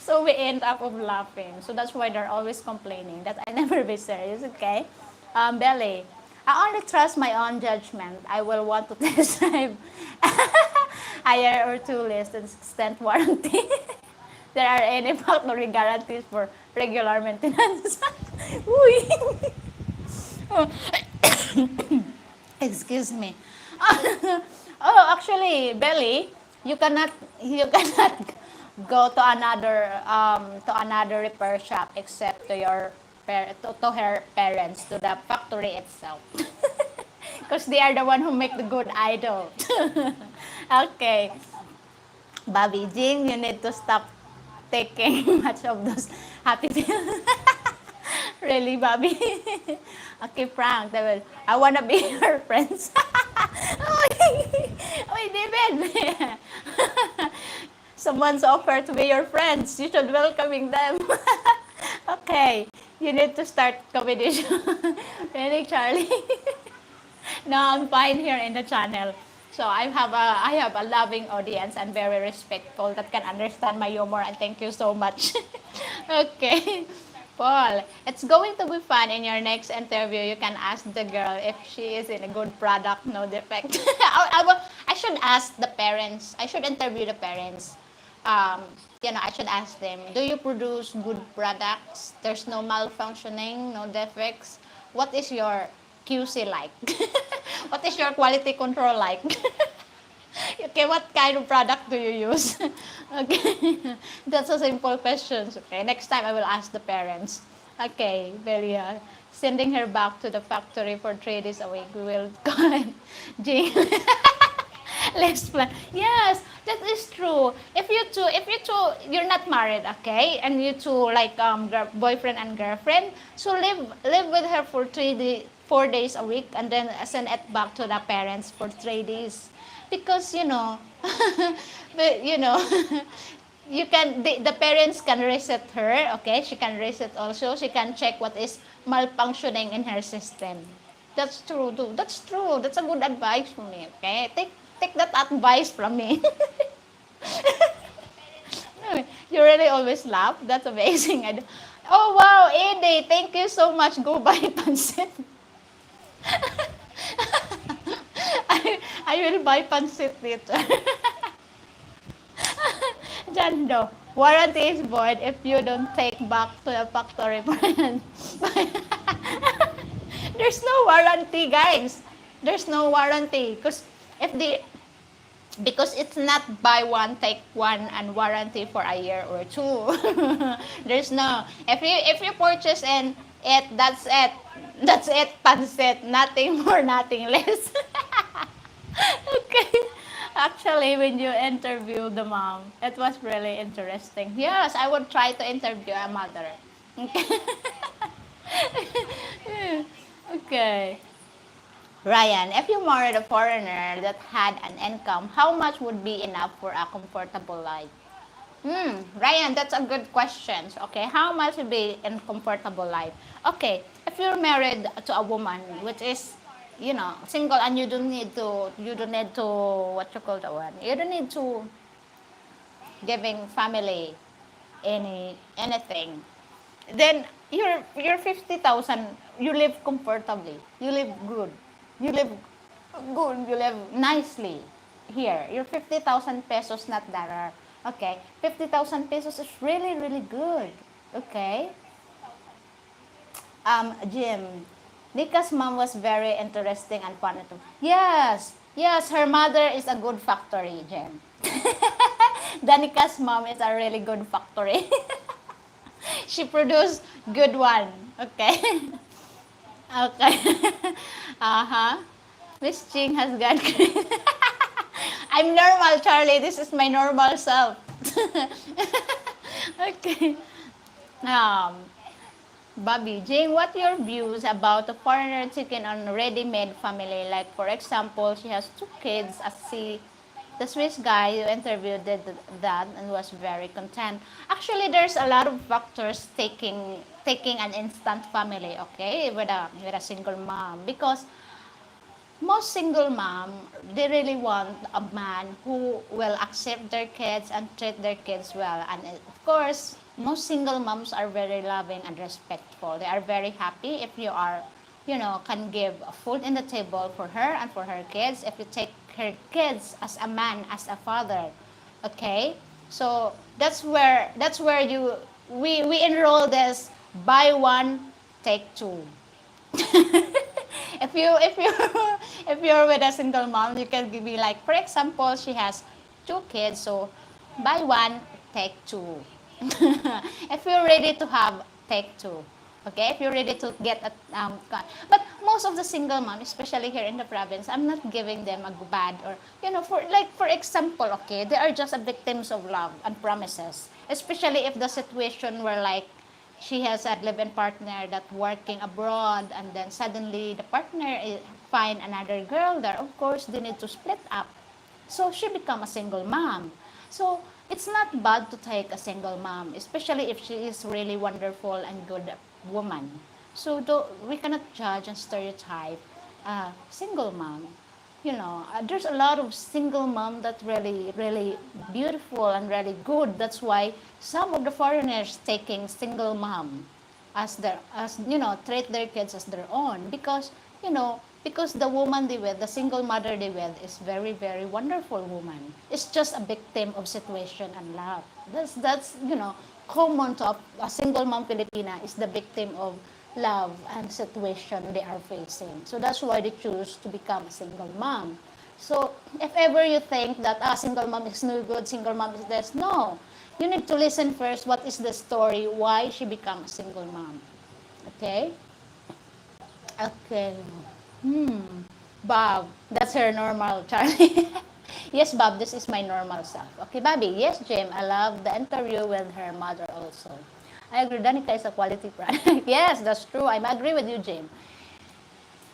So we end up of laughing. So that's why they're always complaining that I never be serious, okay? Belly, I only trust my own judgment. I will want to test drive a year or two less than extent warranty. There are any factory guarantees for regular maintenance. Uy. Excuse me. Oh, actually, Belly, you cannot go to another repair shop except to her parents, to the factory itself. Because they are the one who make the good idol. Okay. Bobby Jing, you need to stop taking much of those happy pills. Really, Bobby? Okay, Frank, I wanna be your friends. Oy, David. Someone's offered to be your friends. You should welcoming them. Okay, you need to start competition. Really, Charlie? No, I'm fine here in the channel. So I have a loving audience and very respectful that can understand my humor, and thank you so much. Okay. Paul, it's going to be fun in your next interview. You can ask the girl if she is in a good product, no defect. I should ask the parents. I should interview the parents. Um, I should ask them, do you produce good products? There's no malfunctioning, no defects. What is your QC like? What is your quality control like? Okay, what kind of product do you use? Okay, that's a simple question. Okay, next time I will ask the parents. Okay, Belia, sending her back to the factory for 3 days a week. We will call it Jing. Let's plan. Yes, that is true. You're not married, okay, and you two like boyfriend and girlfriend. So live with her for 4 days a week, and then send it back to the parents for 3 days, because but the parents can reset her. Okay, she can reset also. She can check what is malfunctioning in her system. That's true too. That's true. That's a good advice for me. Okay, take that advice from me. You really always laugh. That's amazing. Oh wow, Ede, thank you so much. Go buy pancit. I will buy pancit later. Jando, warranty is void if you don't take back to the factory brand. There's no warranty, guys. There's no warranty if the because it's not buy one take one and warranty for a year or two. There's no, if you purchase and that's it pancit, nothing more, nothing less. Okay, actually when you interview the mom, it was really interesting. Yes, I would try to interview a mother. Okay. Okay. Ryan, if you married a foreigner that had an income, how much would be enough for a comfortable life? Ryan, that's a good question. Okay, how much would be in comfortable life? Okay, if you're married to a woman which is, single, and you don't need to, what you call that one? You don't need to giving family anything. Then you're 50,000, you live comfortably, you live good, you live you live nicely here. Your 50,000 pesos not that. Okay, 50,000 pesos is really really good. Okay. Jim, Nika's mom was very interesting and fun. Yes, her mother is a good factory, Jim. Danika's mom is a really good factory. She produced good one. Okay. Okay. Uh-huh. Miss Ching has got green. I'm normal, Charlie. This is my normal self. Okay. Um, Bobby, Jing, what your views about the foreigner taking on ready-made family? Like, for example, she has 2 kids. The Swiss guy you interviewed did that and was very content. Actually, there's a lot of factors taking an instant family, okay, with a single mom, because most single mom, they really want a man who will accept their kids and treat their kids well. And of course, most single moms are very loving and respectful. They are very happy if you are, can give food in the table for her and for her kids. If you take her kids as a man, as a father, okay. So that's where we enroll this buy one take two. if you if you're with a single mom, you can be like, for example, she has 2 kids, so buy one take two. If you're ready to have, take two. Okay, if you're ready to get a but most of the single mom, especially here in the province, I'm not giving them a bad, or for example, okay, they are just a victims of love and promises, especially if the situation were like she has a live-in partner that working abroad, and then suddenly the partner find another girl there. Of course, they need to split up. So she become a single mom. So it's not bad to take a single mom, especially if she is really wonderful and good woman. So we cannot judge and stereotype single mom. There's a lot of single mom that really, really beautiful and really good. That's why some of the foreigners taking single mom as treat their kids as their own, because because the woman they with, the single mother they with, is very, very wonderful woman. It's just a victim of situation and love. That's common to a single mom Filipina is the victim of love and situation they are facing. So that's why they choose to become a single mom. So if ever you think that single mom is no good, single mom is this, no. You need to listen first what is the story, why she become a single mom. Okay? Okay. Bob, that's her normal, Charlie. Yes, Bob, this is my normal self. Okay, Bobby. Yes, Jim, I love the interview with her mother also. I agree, Danica is a quality product. Yes, that's true. I agree with you, Jim.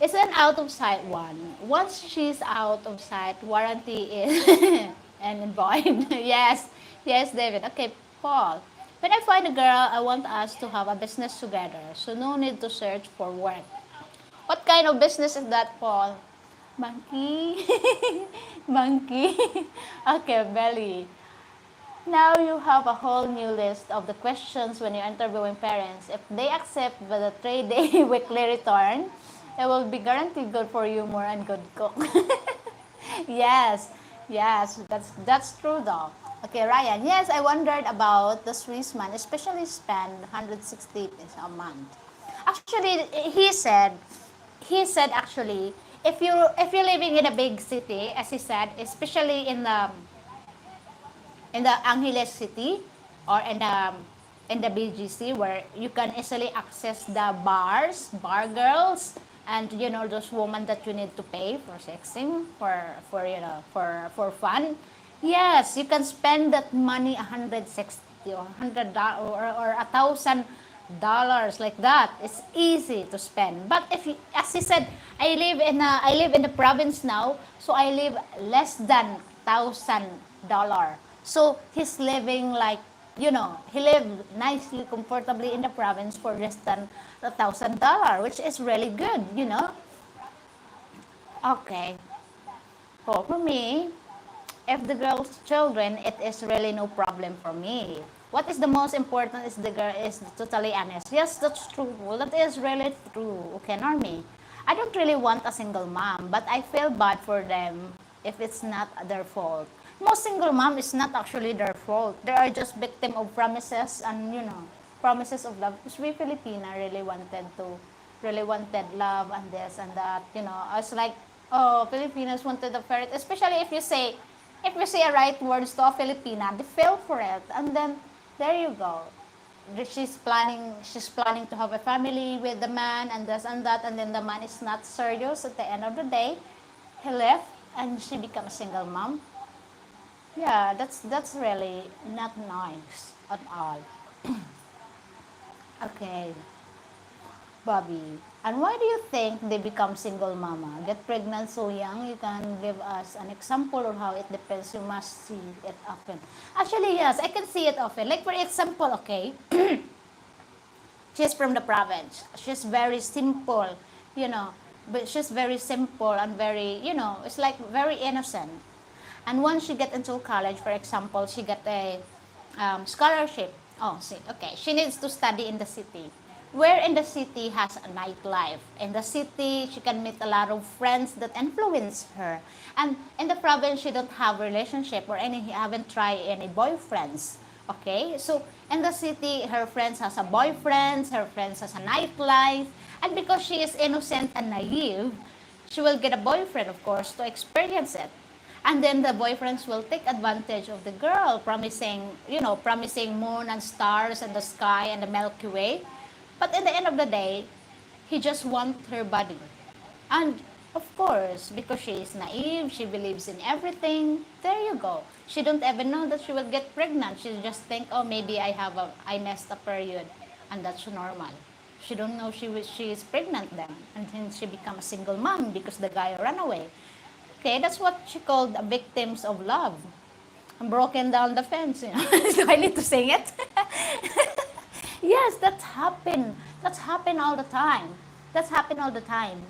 It's an out of sight one. Once she's out of sight, warranty is and void. Yes, yes, David. Okay, Paul. When I find a girl, I want us to have a business together, so no need to search for work. What kind of business is that, Paul? Monkey? Monkey? Okay, Belly. Now you have a whole new list of the questions when you're interviewing parents. If they accept the 3-day weekly return, it will be guaranteed good for you more and good cook. Yes, yes, that's true though. Okay, Ryan. Yes, I wondered about the Swiss man, especially spend 160 a month. Actually, he said actually, if you're living in a big city, as he said, especially in the Angeles city or in the BGC where you can easily access the bars, bar girls, and those women that you need to pay for sexing, for fun. Yes, you can spend that money 160 or or $1,000 like that. It's easy to spend. But if you, as he said, I live in the province now, so I live less than $1,000. So he's living like, he lived nicely, comfortably in the province for less than $1,000, which is really good. Okay. So for me, if the girl's children, it is really no problem for me. What is the most important is the girl is totally honest. Yes, that's true. That is really true. Okay, Normie. I don't really want a single mom, but I feel bad for them if it's not their fault. Most single mom is not actually their fault. They are just victim of promises and promises of love. Because we Filipina really wanted love and this and that. It's like, oh, Filipinos wanted the fairy, especially if you say a right words to a Filipina, they fell for it, and then there you go. She's planning to have a family with the man and this and that, and then the man is not serious at the end of the day. He left, and she became a single mom. Yeah, that's really not nice at all. Okay. Bobby. And why do you think they become single mama? Get pregnant so young? You can give us an example of how it depends. You must see it often. Actually, yes, I can see it often. Like, for example, okay, she's from the province. She's very simple, you know, but she's very simple and very, it's like very innocent. And once she get into college, for example, she get a scholarship. Oh, see, okay, she needs to study in the city. Where in the city has a nightlife. In the city, she can meet a lot of friends that influence her. And in the province, she don't have relationship or haven't tried any boyfriends. Okay, so in the city, her friends has a boyfriend, her friends has a nightlife, and because she is innocent and naive, she will get a boyfriend, of course, to experience it. And then the boyfriends will take advantage of the girl, promising moon and stars and the sky and the Milky Way. But in the end of the day, he just wants her body. And of course, because she is naive, she believes in everything. There you go. She don't even know that she will get pregnant. She just think, oh, maybe I missed a period, and that's normal. She don't know she is pregnant then, and then she become a single mom because the guy ran away. Okay, that's what she called victims of love. And broken down the fence. Do I need to sing it? Yes, that's happen. That's happen all the time. That's happen all the time.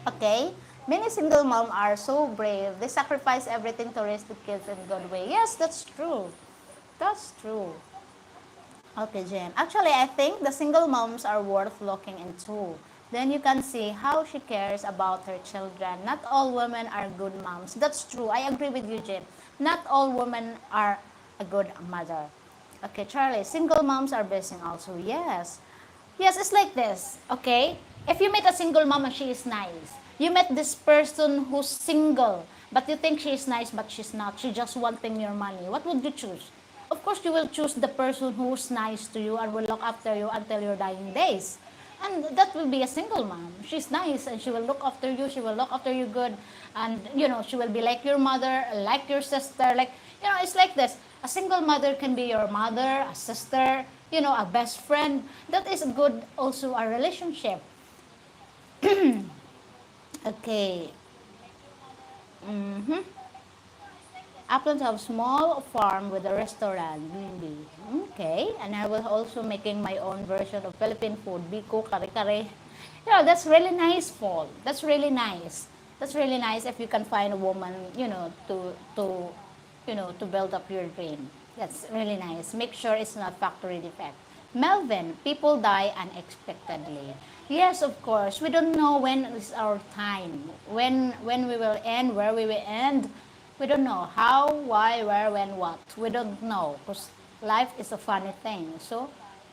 Okay? Many single mom are so brave. They sacrifice everything to raise the kids in good way. Yes, that's true. That's true. Okay, Jen. Actually, I think the single moms are worth looking into. then you can see how she cares about her children. Not all women are good moms. That's true. I agree with you, Jim. Not all women are a good mother. Okay, Charlie, single moms are blessing also. Yes. Yes, it's like this, okay? If you meet a single mom and she is nice, you met this person who's single, but you think she is nice, but she's not. She's just wanting your money. What would you choose? Of course, you will choose the person who's nice to you and will look after you until your dying days. And that will be a single mom. She's nice and she will look after you. She will look after you good. And, she will be like your mother, like your sister. Like, it's like this. A single mother can be your mother, a sister, a best friend. That is good also a relationship. Okay. Mm-hmm. Upland have small farm with a restaurant, Bimbi. Okay, and I will also making my own version of Philippine food, biko, kare-kare. That's really nice, Paul. That's really nice. That's really nice if you can find a woman, to build up your dream. That's really nice. Make sure it's not factory defect. Melvin, people die unexpectedly. Yes, of course. We don't know when is our time. When we will end, where we will end. We don't know how, why, where, when, what. We don't know because life is a funny thing. So,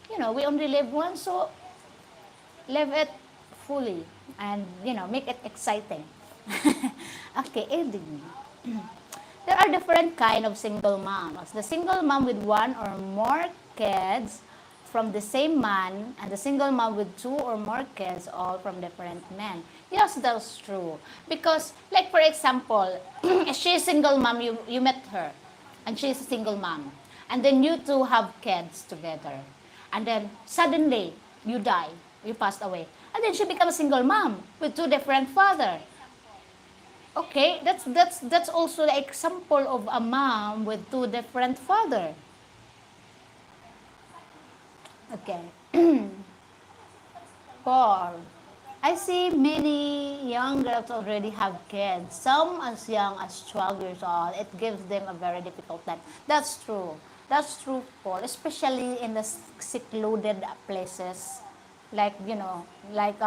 we only live once, so live it fully and, make it exciting. Okay, ending. There are different kind of single moms. The single mom with one or more kids from the same man, and the single mom with two or more kids, all from different men. Yes, that's true. Because, like for example, if she's a single mom, you met her, and she's a single mom, and then you two have kids together, and then suddenly you die, you passed away, and then she becomes a single mom with two different fathers. Okay, that's also the example of a mom with two different father. Okay. Four. I see many young girls already have kids, some as young as 12 years old. It gives them a very difficult time. That's true. That's true, Paul, especially in the secluded places, like, like,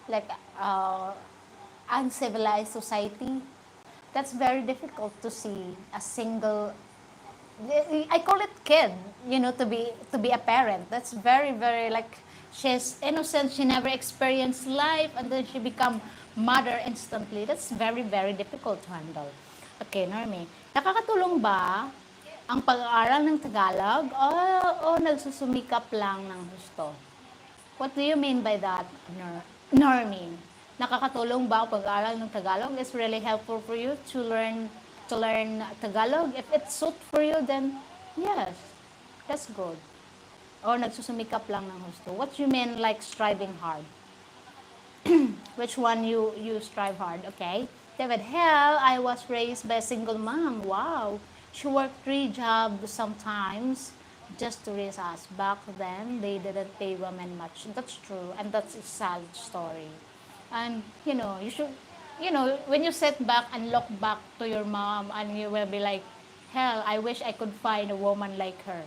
like, uncivilized society. That's very difficult to see a single, I call it kid, to be a parent. That's very, very like she's innocent. She never experienced life, and then she become mother instantly. That's very, very difficult to handle. Okay, Normie, nakakatulong ba ang pag-aaral ng Tagalog o nagsusumikap lang ng gusto? What do you mean by that, Normie? Nakakatulong ba ang pag-aaral ng Tagalog? Is really helpful for you to learn Tagalog? If it's suit for you, then yes, that's good. Or nagsusumikap lang ng gusto. What you mean like striving hard? Which one you strive hard? Okay. David, hell, I was raised by a single mom. Wow. She worked 3 jobs sometimes just to raise us. Back then, they didn't pay women much. That's true, and that's a sad story. And, you should, when you sit back and look back to your mom, and you will be like, hell, I wish I could find a woman like her.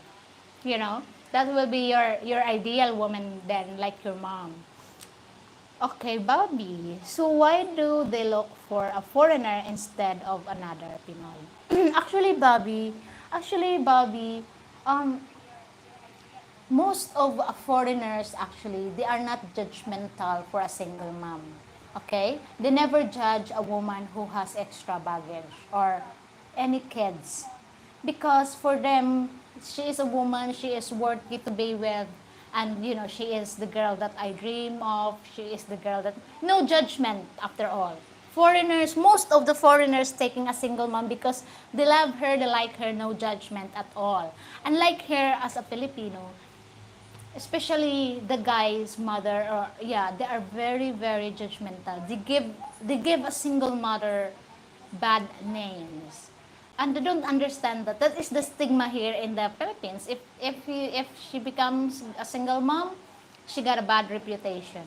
That will be your ideal woman then, like your mom. Okay, Bobby. So why do they look for a foreigner instead of another Pinoy? Actually, Bobby, um, most of foreigners actually they are not judgmental for a single mom. Okay, they never judge a woman who has extra baggage or any kids because for them she is a woman, she is worthy to be with, and she is the girl that I dream of, she is the girl that no judgment after all. Foreigners, most of the foreigners taking a single mom because they love her, they like her, no judgment at all. Unlike here as a Filipino, especially the guy's mother, or yeah, they are very, very judgmental. They give a single mother bad names, and they don't understand that is the stigma here in the Philippines. If she becomes a single mom, she got a bad reputation.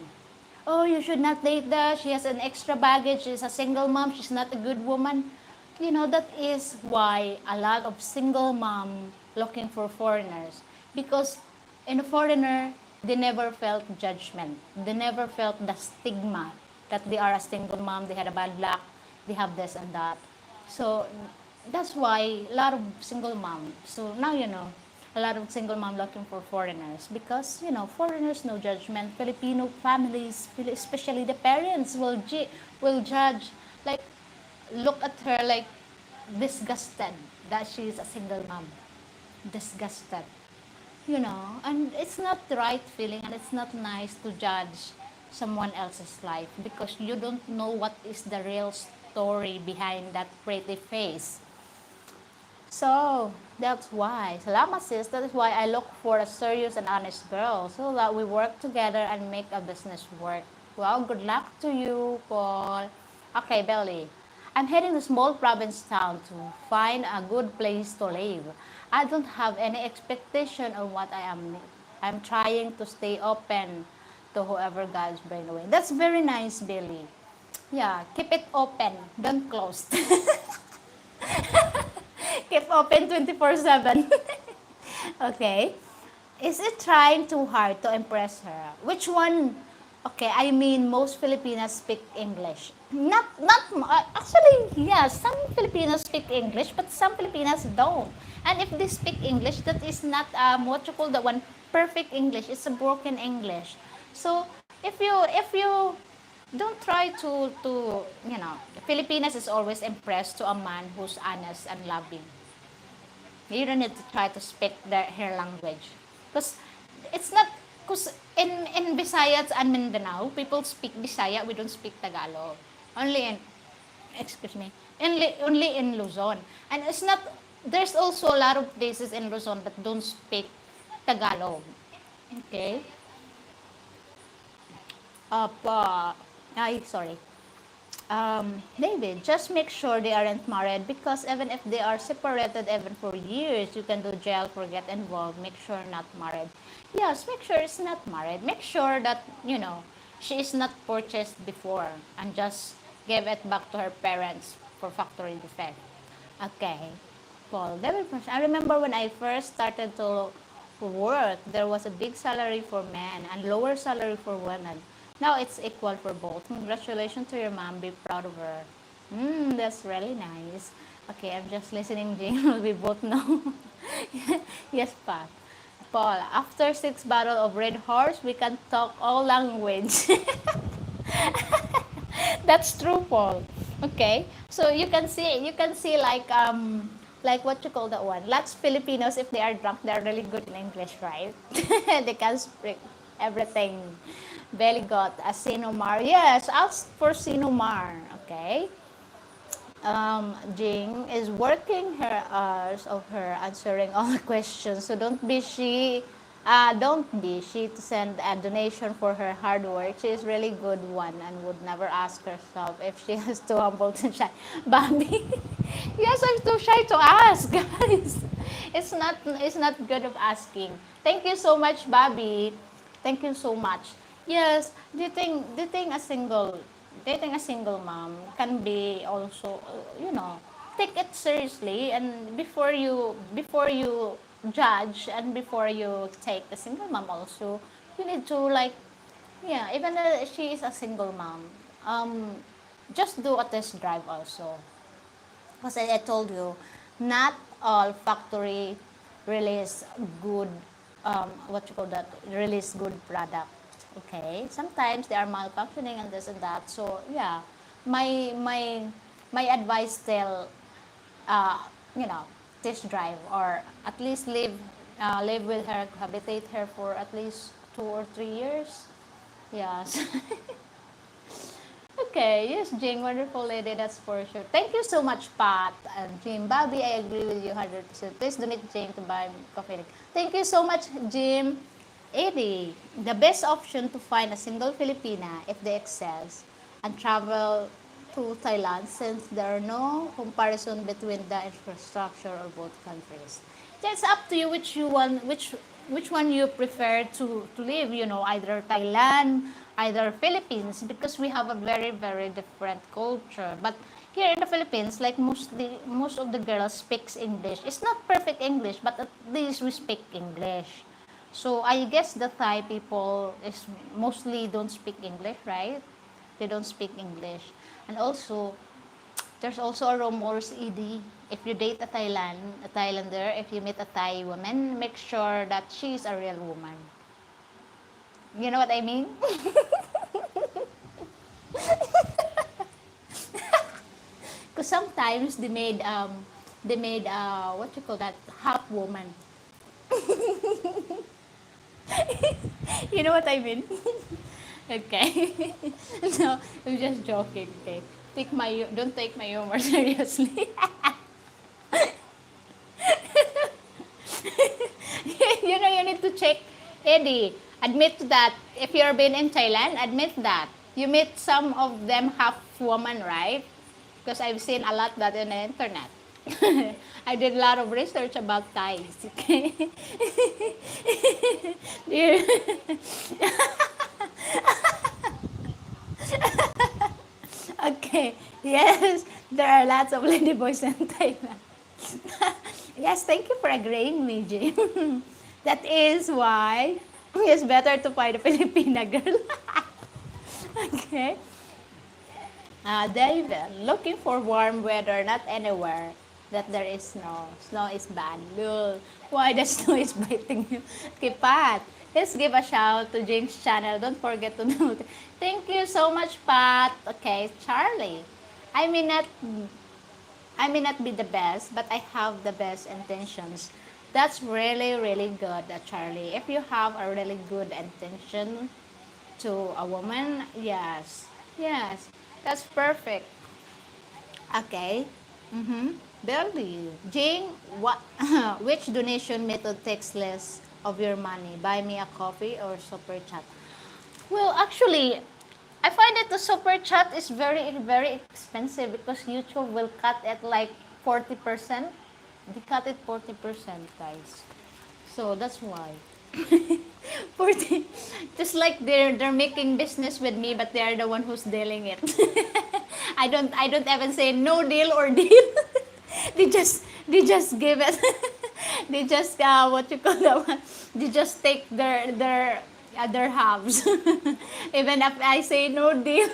Oh, you should not date that, she has an extra baggage, she's a single mom, she's not a good woman. That is why a lot of single mom looking for foreigners, because in a foreigner, They never felt judgment. They never felt the stigma that they are a single mom, they had a bad luck, they have this and that. So that's why a lot of single mom. So now you know, a lot of single mom looking for foreigners because foreigners no judgment. Filipino families, especially the parents, will judge, like look at her like disgusted that she is a single mom, disgusted, and it's not the right feeling, and it's not nice to judge someone else's life because you don't know what is the real story behind that pretty face. So that's why, salamat sis, that is why I look for a serious and honest girl so that we work together and make a business work. Well, good luck to you, Paul. Okay, Belly. I'm heading to small province town to find a good place to live. I don't have any expectation of what I am. I'm trying to stay open to whoever God's bring away. That's very nice, Billy. Yeah, keep it open, don't close. Keep open 24/7. Okay. Is it trying too hard to impress her? Which one? Okay, I mean most Filipinas speak English. Actually, yeah, some Filipinos speak English, but some Filipinas don't. And if they speak English, that is not what you call the one perfect English. It's a broken English. So if you don't try to Filipinas is always impressed to a man who's honest and loving. You don't need to try to speak her language because it's not, because in Visayas and Mindanao people speak Bisaya, we don't speak Tagalog, only in, excuse me, only in Luzon. And it's not, there's also a lot of places in Luzon that don't speak Tagalog. Okay. Sorry. David, just make sure they aren't married because even if they are separated even for years, you can do jail for get involved. Make sure not married. Yes, make sure it's not married. Make sure that, she is not purchased before and just give it back to her parents for factory defect. Okay. Paul, David, I remember when I first started to work, there was a big salary for men and lower salary for women. Now it's equal for both. Congratulations to your mom. Be proud of her. That's really nice. Okay, I'm just listening, Jane. We both know. Yes, Pat. Paul, after 6 bottle of Red Horse, we can talk all language. That's true, Paul. Okay, so you can see like what you call that one. Lots Filipinos, if they are drunk, they're really good in English, right? They can speak everything. Belly got a Sinomar. Yes, ask for Sinomar. Okay. Jing is working her hours of her answering all the questions. So don't be she. Don't be she to send a donation for her hard work. She is really good one and would never ask herself if she is too humble to shy. Bobby, yes, I'm too shy to ask, guys. It's not good of asking. Thank you so much, Bobby. Thank you so much. Yes, dating a single mom can be also, take it seriously, and before you judge and before you take a single mom also, you need to, like, yeah, even though she is a single mom, just do a test drive also. Because I told you, not all factory release good, what you call that, release good product. Okay, sometimes they are malfunctioning and this and that. So yeah, my advice still, uh, you know, test drive, or at least live with her, cohabitate her for at least 2 or 3 years. Yes. Okay, yes, Jing, wonderful lady, that's for sure. Thank you so much, Pat and Jim. Bobby, I agree with you 100%. Please donate Jim to buy coffee. Thank you so much, Jim. Eddie, the best option to find a single Filipina if they excel and travel to Thailand, since there are no comparison between the infrastructure of both countries. Yeah, it's up to you which one you prefer to live, either Thailand, either Philippines, because we have a very, very different culture. But here in the Philippines, like most of the girls speaks English. It's not perfect English, but at least we speak English. So I guess the Thai people is mostly don't speak English, right? They don't speak English. And also, there's also a rumors, ED. If you date a Thailander, if you meet a Thai woman, make sure that she's a real woman. You know what I mean? Because sometimes they made what you call that, half woman. You know what I mean? Okay. No, I'm just joking. Okay. Don't take my humor seriously. You need to check, Eddie. Admit that if you're been in Thailand, admit that you meet some of them half woman, right? Because I've seen a lot that in the internet. I did a lot of research about Thais. Okay. Yeah. Okay. Yes, there are lots of ladyboys in Thailand. Yes, thank you for agreeing me, Jim. That is why it's better to find a Filipina girl. Okay. David, looking for warm weather, not anywhere that there is snow. Snow is bad. Lol. Why the snow is biting you? Okay, Pat, let's give a shout to James' channel. Don't forget to note. Thank you so much, Pat. Okay, Charlie. I may not I may not be the best, but I have the best intentions. That's really, really good, Charlie. If you have a really good intention to a woman, yes, yes, that's perfect. Okay. Mm-hmm. Belly. Jing, what? Which donation method takes less of your money? Buy me a coffee or super chat? Well, actually, I find that the super chat is very, very expensive because YouTube will cut it like 40%. They cut it 40%, guys. So that's why. 40. Just like they're making business with me, but they're the one who's dealing it. I don't even say no deal or deal. they just give it. They just what you call that one? They just take their halves. Even if I say no deal,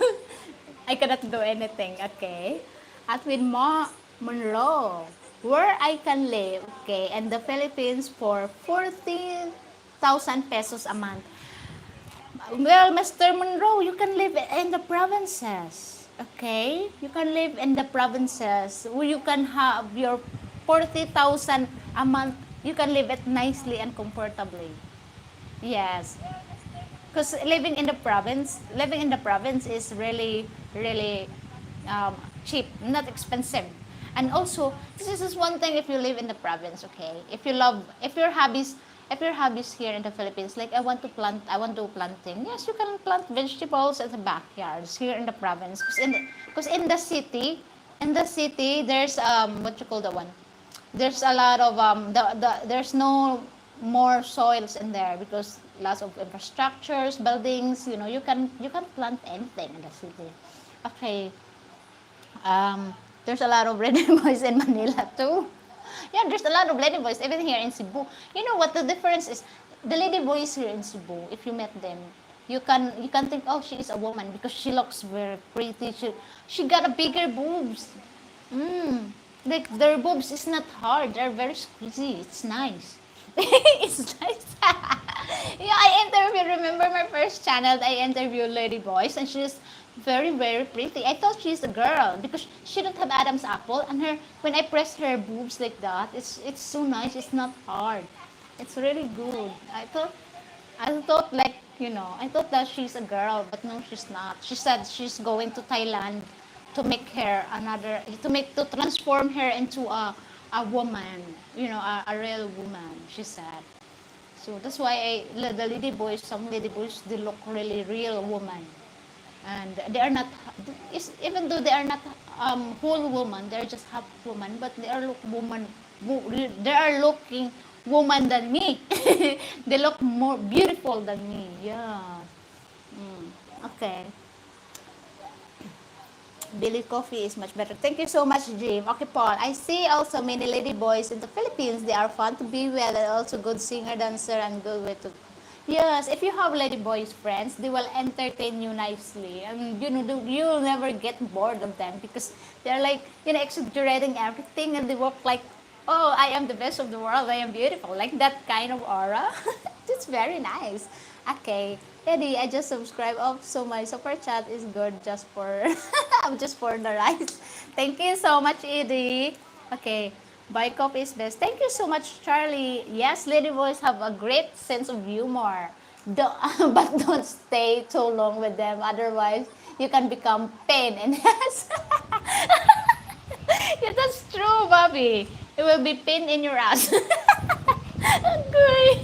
I cannot do anything. Okay. At with Monroe, where I can live, okay, in the Philippines for 14,000 pesos a month. Well, Mr. Monroe, you can live in the provinces. Okay? You can live in the provinces where you can have your 40,000 a month. You can live it nicely and comfortably. Yes. Because living in the province is really, really cheap, not expensive. And also, this is just one thing if you live in the province, okay? If your hobbies here in the Philippines, like I want to planting. Yes, you can plant vegetables in the backyards here in the province. Because in the city, there's what you call the one? There's a lot of there's no more soils in there because lots of infrastructures, buildings. You can plant anything in the city. Okay. There's a lot of lady boys in Manila too. Yeah, there's a lot of lady boys even here in Cebu. You know what the difference is? The lady boys here in Cebu, if you met them, you can think, oh, she is a woman because she looks very pretty. She got a bigger boobs. Mm. Like their boobs is not hard. They're very squeezy. It's nice. It's nice. Yeah, I interviewed. Remember my first channel? I interviewed lady boys, and she's very, very pretty. I thought she's a girl because she don't have Adam's apple, and her when I press her boobs like that, it's so nice. It's not hard. It's really good. I thought like I thought that she's a girl, but no, she's not. She said she's going to Thailand to transform her into a woman, a real woman. She said. So that's why the lady boys, some lady boys, they look really real woman, and they are not. Even though they are not whole woman, they're just half woman, but they are look woman. They are looking woman than me. They look more beautiful than me. Yeah. Okay. Billy Coffee is much better. Thank you so much, Jim. Okay, Paul. I see also many lady boys in the Philippines. They are fun to be with and also good singer, dancer, and good way to. Yes, if you have lady boys friends, they will entertain you nicely, and you'll never get bored of them because they're like exaggerating everything, and they walk like, oh, I am the best of the world. I am beautiful, like that kind of aura. It's very nice. Okay, Eddie, I just subscribed. Oh, so my super chat is good just for just for the rice. Thank you so much, Eddie. Okay, buy coffee is best. Thank you so much, Charlie. Yes, lady boys have a great sense of humor. Don't, but don't stay too long with them. Otherwise, you can become pain in ass. Yeah, that's true, Bobby. It will be pain in your ass. Great.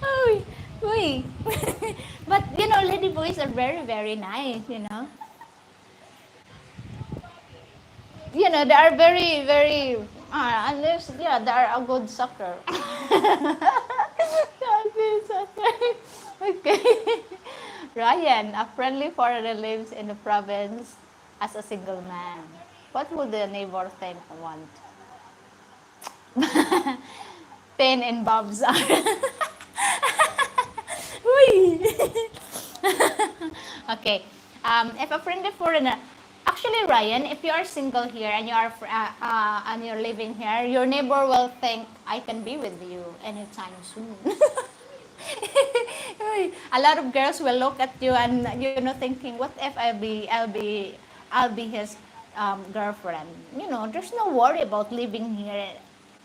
Uy, uy. But lady boys are very, very nice. They are very, very. Unless they are a good sucker. Good sucker. Okay. Ryan, a friendly foreigner lives in the province as a single man. What would the neighbor think I want? Pain in Bob's arm. Uy. Okay. If a friendly foreigner, actually, Ryan, if you are single here and you're living here, your neighbor will think I can be with you anytime soon. A lot of girls will look at you and thinking, what if I'll be his girlfriend? There's no worry about living here,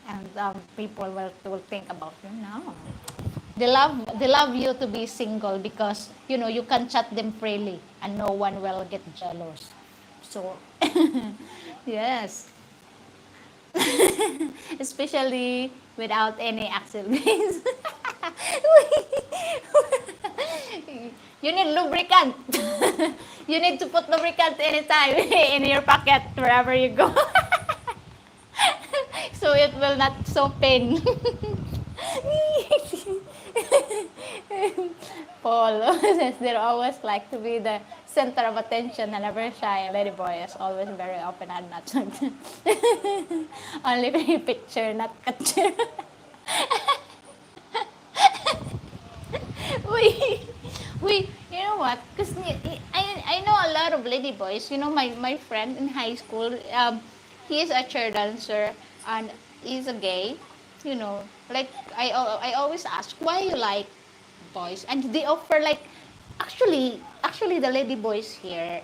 and people will think about you now. They love you to be single because you can chat them freely and no one will get jealous. So yes, especially without any accidents. You need lubricant. You need to put lubricant anytime in your pocket wherever you go. So it will not so pain. Paul says they always like to be the center of attention and never shy. Lady boy is always very open and not only very picture, not capture. we, you know what? Because I know a lot of lady boys. My friend in high school, he is a chair dancer and he's a gay. Like I always ask why you like boys, and they offer like actually the lady boys here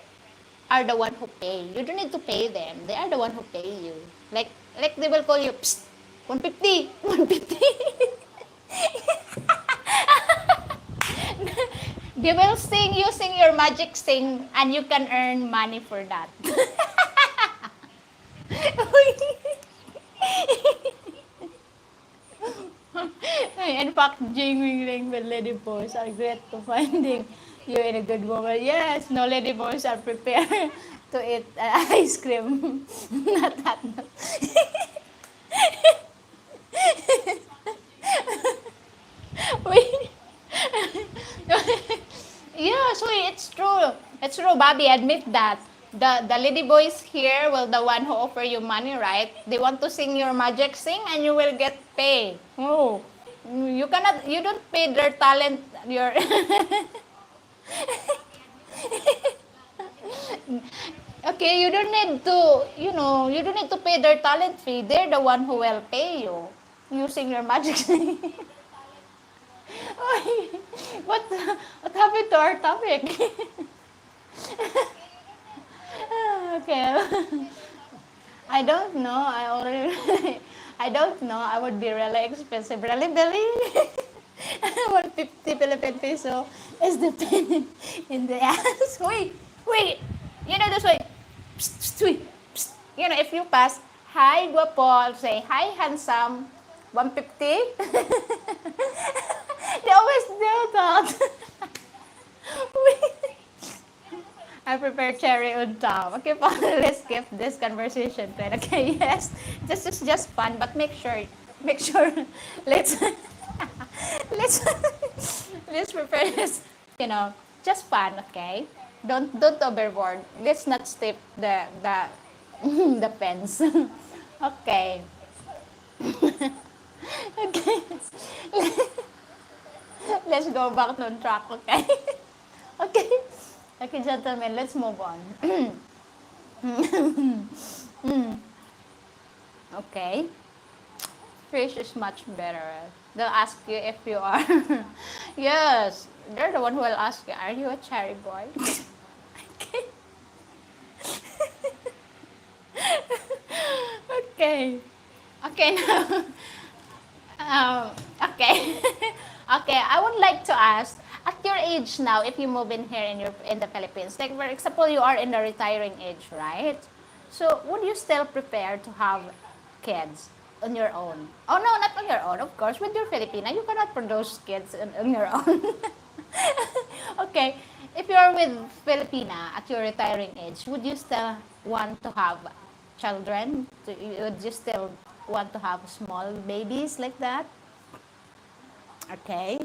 are the one who pay. You don't need to pay them. They are the one who pay you. Like they will call you, psst, 150, 150. They will sing your magic sing, and you can earn money for that. In fact, jingling with lady boys are great to finding you in a good moment. Yes, no lady boys are prepared to eat ice cream. Not that. Wait. Yeah, so it's true. It's true, Bobby. Admit that. The lady boys here will the one who offer you money, right? They want to sing your magic sing and you will get pay. Oh, you don't pay their talent. Okay, you don't need to pay their talent fee. They're the one who will pay you using your magic sing. Oy, what happened to our topic? Okay. I don't know. I don't know. I would be really expensive. Really, Billy? 150 Philippine peso is the pin in the ass. Wait. This way. Psst, psst, wait. Psst. If you pass, hi, guapo, say, hi, handsome, 150. They always do that. I prepared cherry on top. Okay, let's skip this conversation. Okay, yes, this is just fun, but make sure, let's let's let's prepare this. Just fun. Okay, Don't overboard. Let's not step the the fence. Okay. Okay. Let's go back on track, okay? Okay. Okay, gentlemen, let's move on. Okay. Fish is much better. They'll ask you if you are. Yes, they're the one who will ask you, are you a cherry boy? Okay. Okay. Okay, now. Um, okay. Okay, I would like to ask, at your age now, if you move in here in the Philippines, like for example, you are in the retiring age, right? So would you still prepare to have kids on your own? Oh no, not on your own, of course. With your Filipina, you cannot produce kids on your own. Okay, if you're with Filipina at your retiring age, would you still want to have children? Would you still want to have small babies like that? Okay.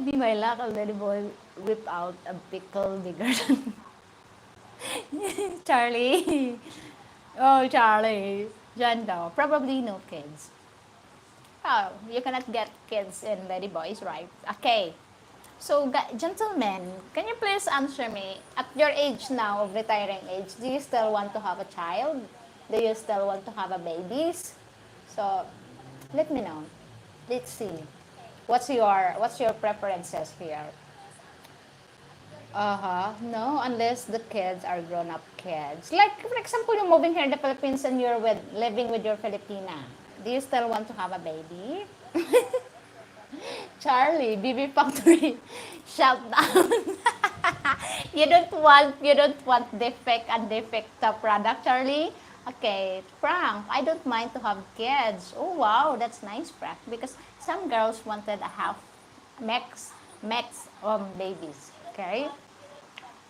Be my luck, a little boy whip out a pickle bigger than Charlie. Oh, Charlie. Jando. Probably no kids. Oh, you cannot get kids in lady boys, right? Okay. So, gentlemen, can you please answer me? At your age now, of retiring age, do you still want to have a child? Do you still want to have a babies? So, let me know. Let's see. What's your preferences here? Uh-huh. No, unless the kids are grown-up kids. Like, for example, you're moving here in the Philippines and you're living with your Filipina. Do you still want to have a baby? Charlie, BB Factory, shout down. You don't want defect and defect product, Charlie. Okay, Frank, I don't mind to have kids. Oh wow, that's nice, Frank. Because some girls wanted a half max babies. Okay.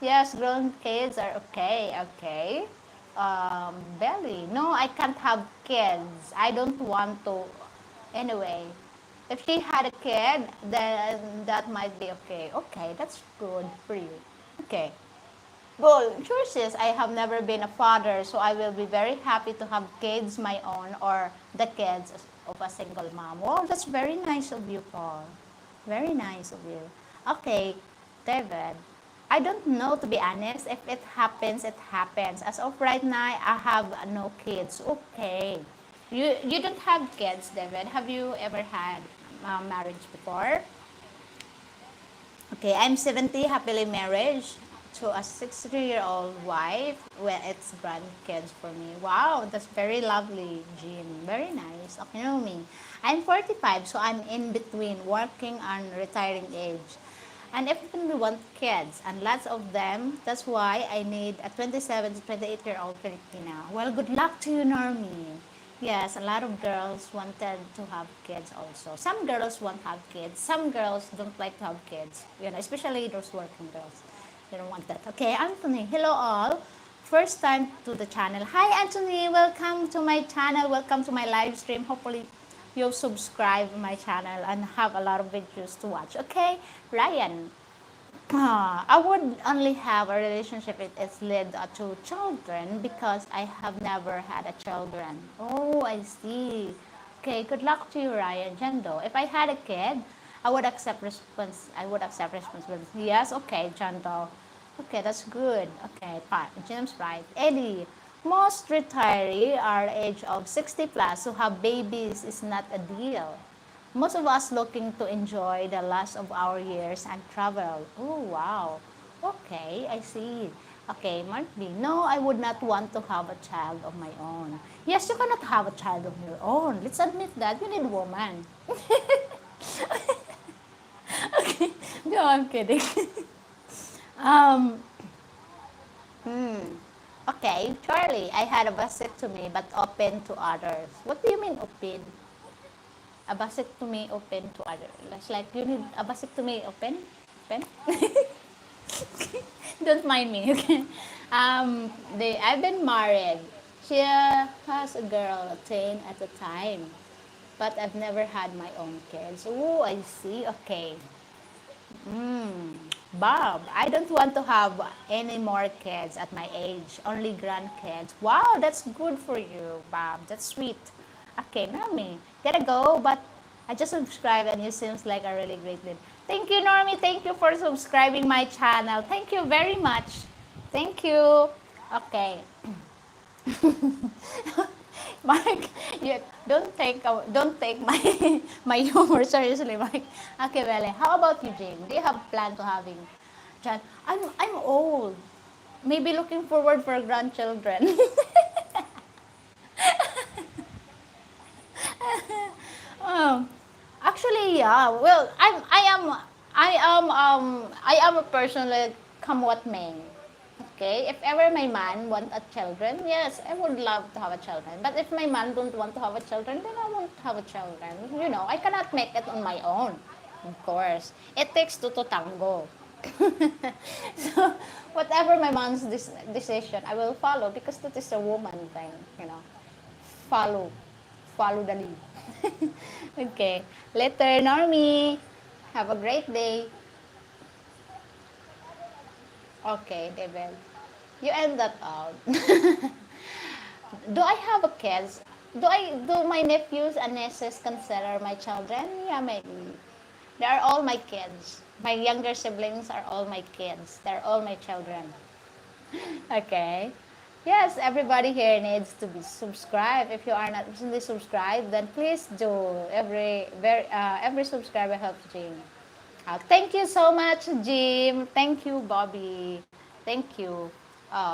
Yes, grown kids are okay. Okay. Belly. No, I can't have kids. I don't want to. Anyway, if she had a kid, then that might be okay. Okay, that's good for you. Okay. Well, sure sis, I have never been a father, so I will be very happy to have kids my own or the kids of a single mom. Wow, that's very nice of you, Paul. Very nice of you. Okay, David. I don't know, to be honest. If it happens, it happens. As of right now, I have no kids. Okay. You don't have kids, David. Have you ever had marriage before? Okay, I'm 70, happily married to a 63-year-old wife. Well, it's grandkids for me. Wow, that's very lovely, Jean. Very nice. Okay, you know me. I'm 45, so I'm in between working and retiring age. And everyone want kids, and lots of them. That's why I need a 27 to 28-year-old Filipina. Well, good luck to you, Normie. Yes, a lot of girls wanted to have kids also. Some girls want to have kids. Some girls don't like to have kids. Especially those working girls. They don't want that. Okay, Anthony. Hello all. First time to the channel. Hi, Anthony. Welcome to my channel. Welcome to my live stream. Hopefully, you'll subscribe my channel and have a lot of videos to watch. Okay, Ryan. I would only have a relationship if it's led to children because I have never had a children. Oh, I see. Okay, good luck to you, Ryan. Jando. If I had a kid, I would accept responsibility. Yes, okay, Jando. Okay, that's good. Okay, James right. Eddie. Most retiree are age of 60 plus, so have babies is not a deal. Most of us looking to enjoy the last of our years and travel. Oh, wow. Okay, I see. Okay, Mark B. No, I would not want to have a child of my own. Yes, you cannot have a child of your own. Let's admit that. You need a woman. Okay. No, I'm kidding. um, okay, Charlie, I had a vasectomy but open to others. What do you mean open? A vasectomy open to others. It's like you need a vasectomy open? Open? Don't mind me, okay? I've been married. She has a girl, 10 at a time. But I've never had my own kids. Oh, I see. Okay. Bob, I don't want to have any more kids at my age, only grandkids. Wow, that's good for you, Bob. That's sweet. Okay, Normie, gotta go, but I just subscribed and you seems like a really great lead. Thank you, Normie. Thank you for subscribing my channel. Thank you very much. Thank you. Okay. Mark, you don't take my my humor seriously, Mark. Okay, Bele. How about you, Jane? Do you have plan to having child? I'm old. Maybe looking forward for grandchildren. um, actually, yeah. Well, I am a person like come what may. Okay, if ever my man want a children, yes, I would love to have a children. But if my man don't want to have a children, then I won't have a children. I cannot make it on my own. Of course, it takes two to tango. So whatever my mom's decision, I will follow because that is a woman thing. Follow, follow the lead. Okay, later, Normie. Have a great day. Okay, David. You end that out. Do I have a kids? Do my nephews and nieces consider my children? Yeah, maybe. They are all my kids. My younger siblings are all my kids. They're all my children. Okay. Yes, everybody here needs to be subscribed. If you are not recently subscribed, then please do. Every subscriber helps Jim. Thank you so much, Jim. Thank you, Bobby. Thank you,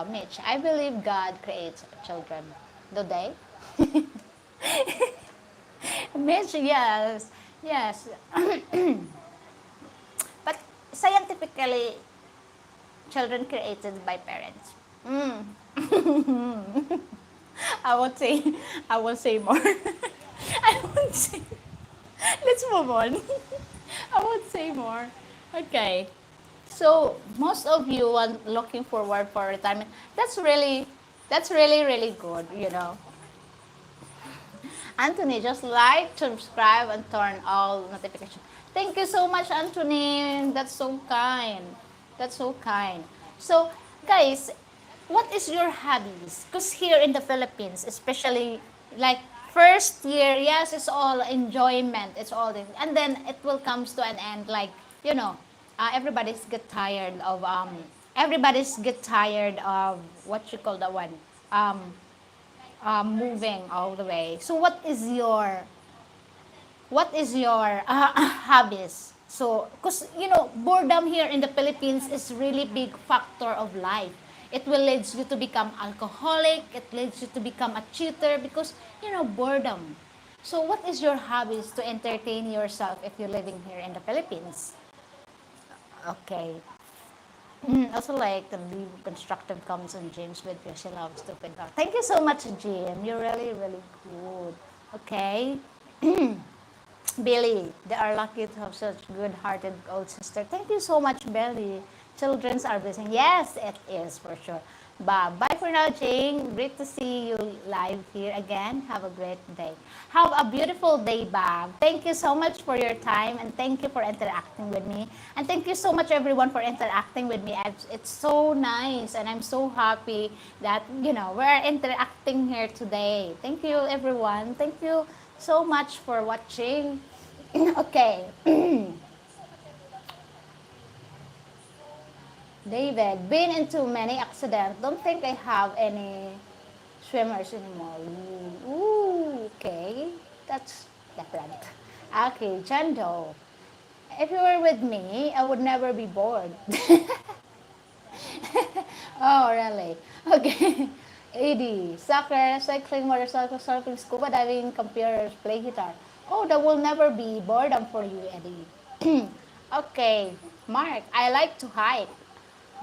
Mitch. I believe God creates children. Do they? Mitch, yes, yes. But scientifically, children created by parents. I would say, I will say more. I would say. Let's move on. I would say more. Okay. So most of you are looking forward for retirement. That's really really good. Anthony, just like, subscribe, and turn all notifications. Thank you so much, Anthony. That's so kind. That's so kind. So, guys, what is your hobbies? Because here in the Philippines, especially like first year, yes, it's all enjoyment. It's all this, and then it will comes to an end. Like everybody's get tired of what you call that one. Um, moving all the way. So what is your hobbies? So, because boredom here in the Philippines is really big factor of life. It will lead you to become alcoholic. It leads you to become a cheater because boredom. So, what is your hobbies to entertain yourself if you're living here in the Philippines? Okay. Also like the leave constructive comments on James with your she loves stupid dog. Thank you so much, Jim. You're really, really good. Okay. Billy, they are lucky to have such good-hearted old sister. Thank you so much, Billy. Children's are blessing. Yes, it is for sure. Bye for now, Jane. Great to see you live here again. Have a great day. Have a beautiful day, Bob. Thank you so much for your time and thank you for interacting with me. And thank you so much, everyone, for interacting with me. It's so nice and I'm so happy that, we're interacting here today. Thank you, everyone. Thank you so much for watching. Okay. David, been into many accidents. Don't think I have any swimmers anymore. Ooh, okay. That's different. Okay, Jando. If you were with me, I would never be bored. Oh, really? Okay. AD, soccer, cycling, motorcycle, surfing, scuba diving, computers, play guitar. Oh, that will never be boredom for you, Eddie. Okay. Mark, I like to hike.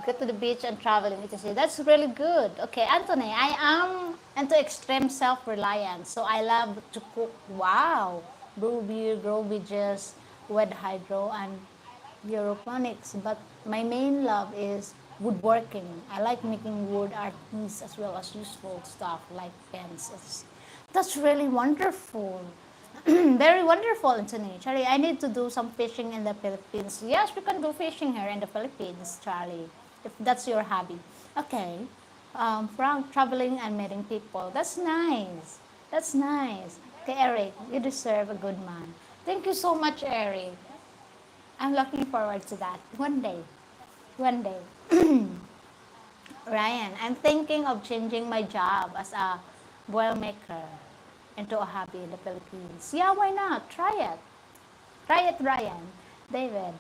Go to the beach and travel in etc. That's really good. Okay, Anthony, I am into extreme self-reliance, so I love to cook. Wow, brew beer, grow veggies, with hydro and aeroponics. But my main love is woodworking. I like making wood art pieces as well as useful stuff like pens. That's really wonderful. Very wonderful, Anthony. Charlie, I need to do some fishing in the Philippines. Yes, we can do fishing here in the Philippines, Charlie, if that's your hobby. Okay. From traveling and meeting people. That's nice. That's nice. Okay, Eric, you deserve a good man. Thank you so much, Eric. I'm looking forward to that one day. One day. Ryan, I'm thinking of changing my job as a boil maker into a hobby in the Philippines. Yeah, why not? Try it. Try it, Ryan. David,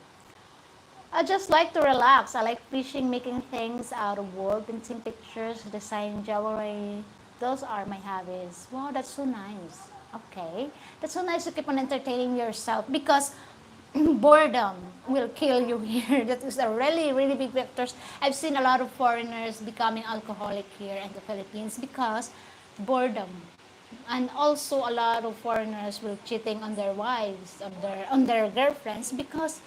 I just like to relax. I like fishing, making things out of wood, painting pictures, designing jewelry. Those are my hobbies. Wow, that's so nice. Okay. That's so nice to keep on entertaining yourself because boredom will kill you here. That is a really, really big factor. I've seen a lot of foreigners becoming alcoholic here in the Philippines because boredom. And also a lot of foreigners will cheating on their wives, on their girlfriends because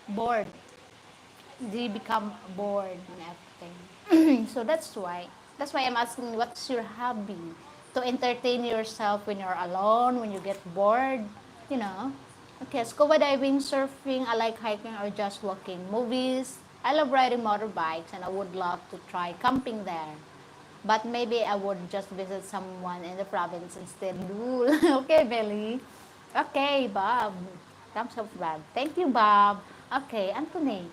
bored. They become bored and everything. So that's why I'm asking what's your hobby to entertain yourself when you're alone, when you get bored, you know. Okay, scuba diving, surfing, I like hiking or just walking. Movies, I love riding motorbikes and I would love to try camping there. But maybe I would just visit someone in the province instead. Ooh, okay, Belly. Okay, Bob. Thumbs up, Bob. Thank you, Bob. Okay, Anthony.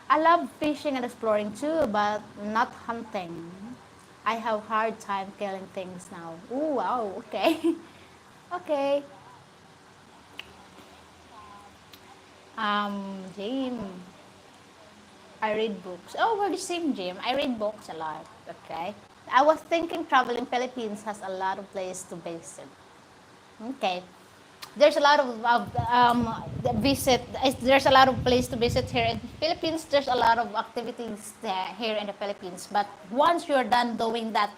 I love fishing and exploring too, but not hunting. I have hard time killing things now. Ooh, wow. Okay. Okay. Jim. I read books. Oh, we're the same, Jim. I read books a lot. Okay. I was thinking traveling Philippines has a lot of places to visit. Okay. There's a lot of visit. There's a lot of place to visit here in the Philippines. There's a lot of activities there, here in the Philippines. But once you're done doing that,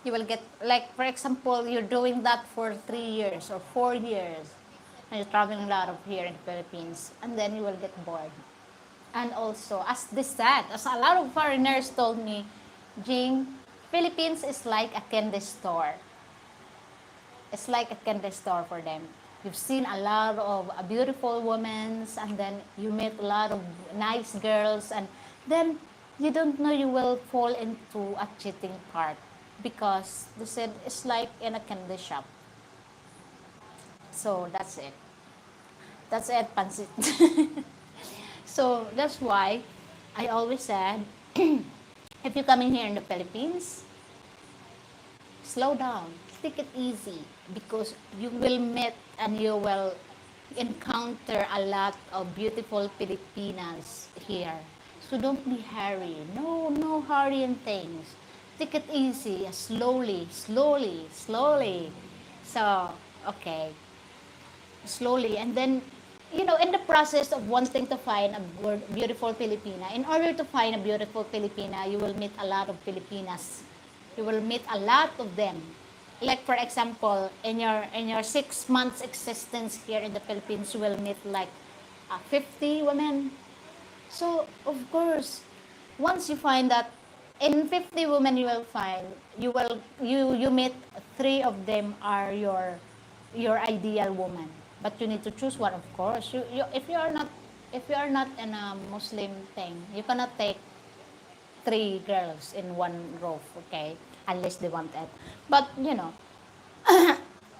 you will get like for example, you're doing that for 3 years or 4 years, and you're traveling a lot of here in the Philippines, and then you will get bored. And also, as a lot of foreigners told me, Jing, Philippines is like a candy store. It's like a candy store for them. You've seen a lot of beautiful women, and then you meet a lot of nice girls, and then you don't know you will fall into a cheating part because they said it's like in a candy shop. So that's it. That's it, Pansit. So that's why I always said, if you're coming here in the Philippines, slow down, take it easy because you will meet and you will encounter a lot of beautiful Filipinas here. So don't be hurry. No, no hurrying things. Take it easy, slowly, slowly, slowly. So, okay, slowly. And then, in the process of wanting to find a beautiful Filipina, in order to find a beautiful Filipina, you will meet a lot of Filipinas. You will meet a lot of them. Like for example, in your 6 months existence here in the Philippines, you will meet like 50 women. So of course, once you find that in 50 women you meet three of them are your ideal woman. But you need to choose one, of course. If you are not in a Muslim thing, you cannot take three girls in one roof, okay? Unless they want it. But,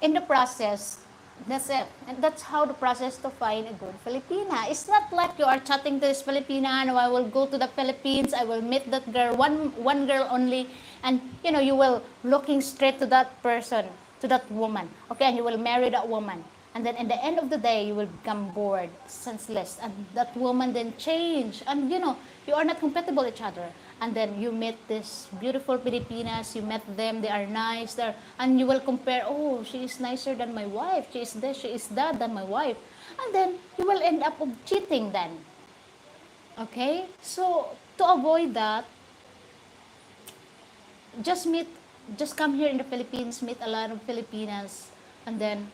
in the process, that's it. And that's how the process to find a good Filipina. It's not like you are chatting to this Filipina and I will go to the Philippines, I will meet that girl, one girl only, and you will looking straight to that person, to that woman. Okay, and you will marry that woman. And then in the end of the day, you will become bored, senseless, and that woman then change. And you are not compatible with each other. And then you meet this beautiful Filipinas, you met them, they are nice, and you will compare, oh, she is nicer than my wife, she is this, she is that than my wife. And then you will end up of cheating then. Okay? So, to avoid that, just come here in the Philippines, meet a lot of Filipinas, and then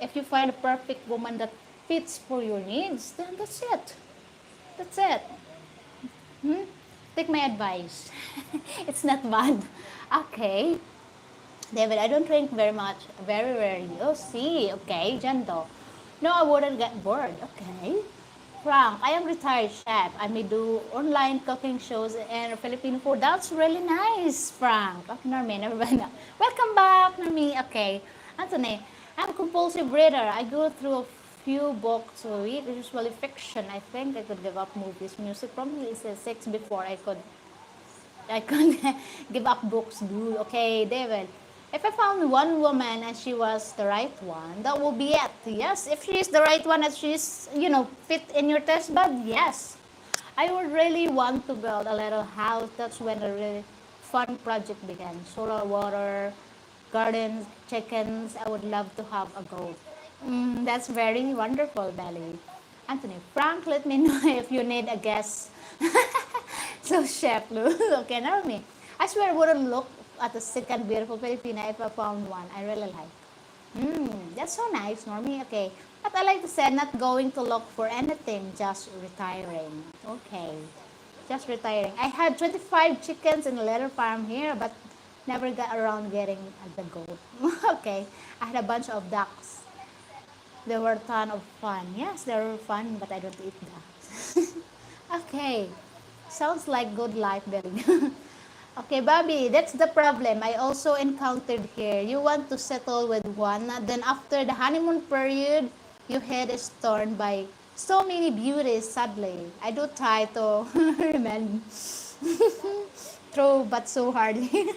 if you find a perfect woman that fits for your needs, then that's it. That's it. Take my advice. It's not bad. Okay. David, I don't drink very much, very rarely. Oh, see, okay, Jando. No, I wouldn't get bored. Okay. Frank, I am retired chef. I may do online cooking shows and Filipino food. That's really nice, Frank. Okay, Norman, everybody. Welcome back, Normi. Okay. Anthony, I'm a compulsive reader. I go through a few books a week, usually fiction. I think I could give up movies. Music probably is a six before I could give up books, dude. Okay, David. If I found one woman and she was the right one, that will be it. Yes, if she is the right one and she's, fit in your test bud, yes. I would really want to build a little house. That's when a really fun project began. Solar water, gardens, chickens. I would love to have a goat. That's very wonderful, Belly. Anthony, Frank, let me know if you need a guest. So, Chef Lou, okay, now me. I swear I wouldn't look at the second beautiful Filipina if I found one I really like. That's so nice, Normie. Okay. But I like to say, not going to look for anything, just retiring. Okay. Just retiring. I had 25 chickens in a little farm here, but never got around getting the goat. Okay. I had a bunch of ducks. They were a ton of fun. Yes, they were fun, but I don't eat ducks. Okay. Sounds like good life, Billy. Okay, Bobby, that's the problem I also encountered here. You want to settle with one, then after the honeymoon period, your head is torn by so many beauties, sadly. I do try to remember. True, but so hardly.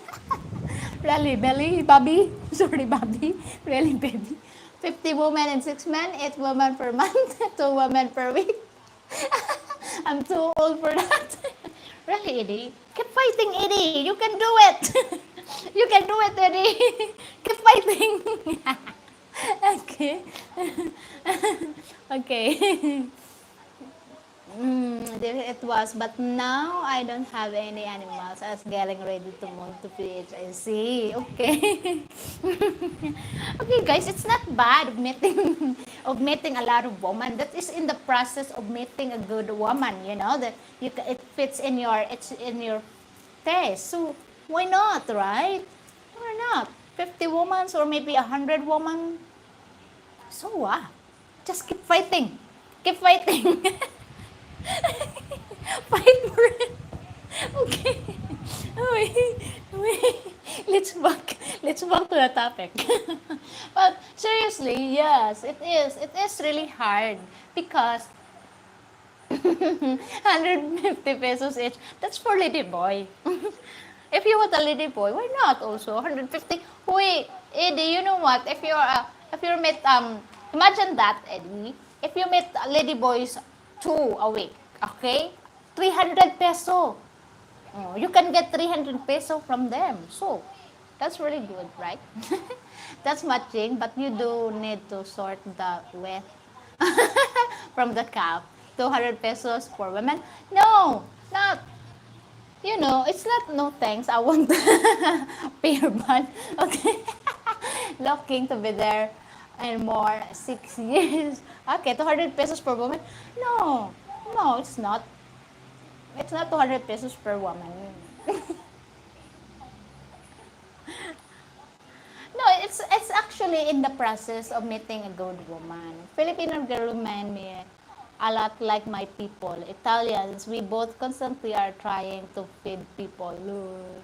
Really, Belly, Bobby? Sorry, Bobby. Really, baby. 50 women and 6 men, 8 women per month, 2 women per week. I'm too old for that. Really, Eddie? Keep fighting, Eddie. You can do it. You can do it, Eddie. Keep fighting. Okay. Okay. It was, but now I don't have any animals. I was getting ready to move to PHIC. Okay. Okay, guys, it's not bad of meeting of meeting a lot of women. That is in the process of meeting a good woman. You know that it fits in your taste. So why not, right? Why not? 50 women or maybe 100 women. So what? Just keep fighting. Keep fighting. Fight for it. Okay. Wait. Let's back to the topic. But seriously, yes, it is. It is really hard because 150 pesos each. That's for lady boy. If you want a lady boy, why not also 150? Wait, Eddie, you know what? If you meet imagine that, Eddie. If you meet lady boys 2 a week, okay? 300 peso. Oh, you can get 300 peso from them. So, that's really good, right? That's matching, but you do need to sort the wet from the cap. 200 pesos for women. No, not. It's not no thanks. I want pair bun. Okay. Looking to be there and more 6 years. Okay, 200 pesos per woman. No, it's not. It's not 200 pesos per woman. No, it's actually in the process of meeting a good woman. Filipino girl remind me a lot like my people. Italians, we both constantly are trying to feed people.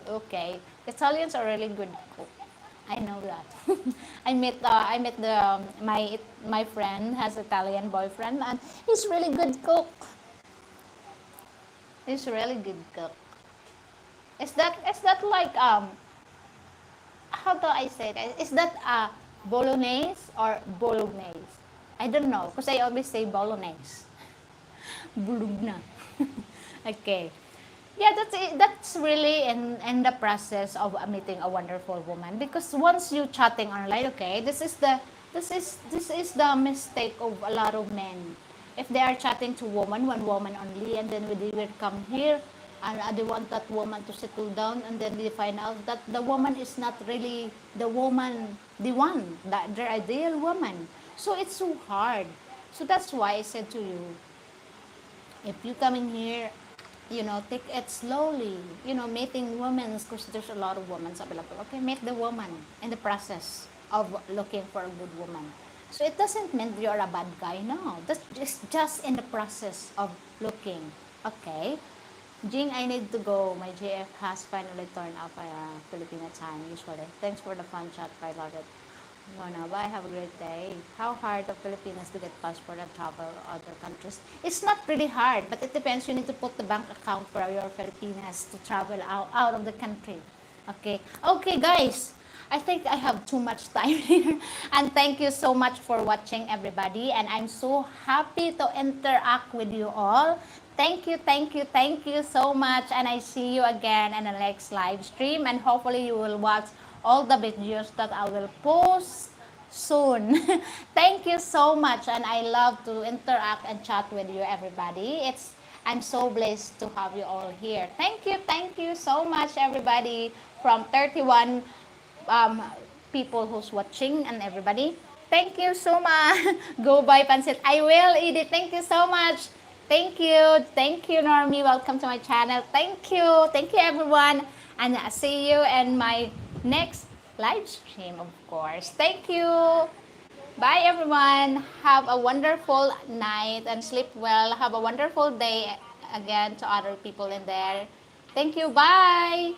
Okay, Italians are really good cook. I know that. My friend has Italian boyfriend and he's really good cook. He's really good cook. Is that like how do I say that? Is that bolognese or bolognese? I don't know because I always say bolognese. Bulugna. Okay. Yeah, that's really in the process of meeting a wonderful woman because once you chatting online, okay, this is the mistake of a lot of men. If they are chatting to one woman only, and then they will come here and they want that woman to settle down, and then they find out that the woman is not really the woman, their ideal woman. So it's so hard. So that's why I said to you, if you coming here take it slowly. Meeting women, because there's a lot of women available. Okay, meet the woman in the process of looking for a good woman. So it doesn't mean you're a bad guy. No, that's just in the process of looking. Okay. Jing, I need to go. My GF has finally turned off Filipino time usually. Thanks for the fun chat. I love it. No, bye. Have a great day. How hard of Filipinos to get passport and travel other countries? It's not really hard, but it depends. You need to put the bank account for your Filipinas to travel out of the country. Okay. Okay, guys. I think I have too much time here. And thank you so much for watching, everybody. And I'm so happy to interact with you all. Thank you, thank you, thank you so much. And I see you again in the next live stream. And hopefully you will watch all the videos that I will post soon. Thank you so much. And I love to interact and chat with you, everybody. I'm so blessed to have you all here. Thank you so much, everybody, from 31 um, people who's watching and everybody. Thank you so much. Go buy pancit. I will, Edith. Thank you so much. Thank you. Thank you, Normie. Welcome to my channel. Thank you. Thank you, everyone. And I'll see you in my next live stream, of course. Thank you. Bye, everyone. Have a wonderful night and sleep well. Have a wonderful day again to other people in there. Thank you. Bye.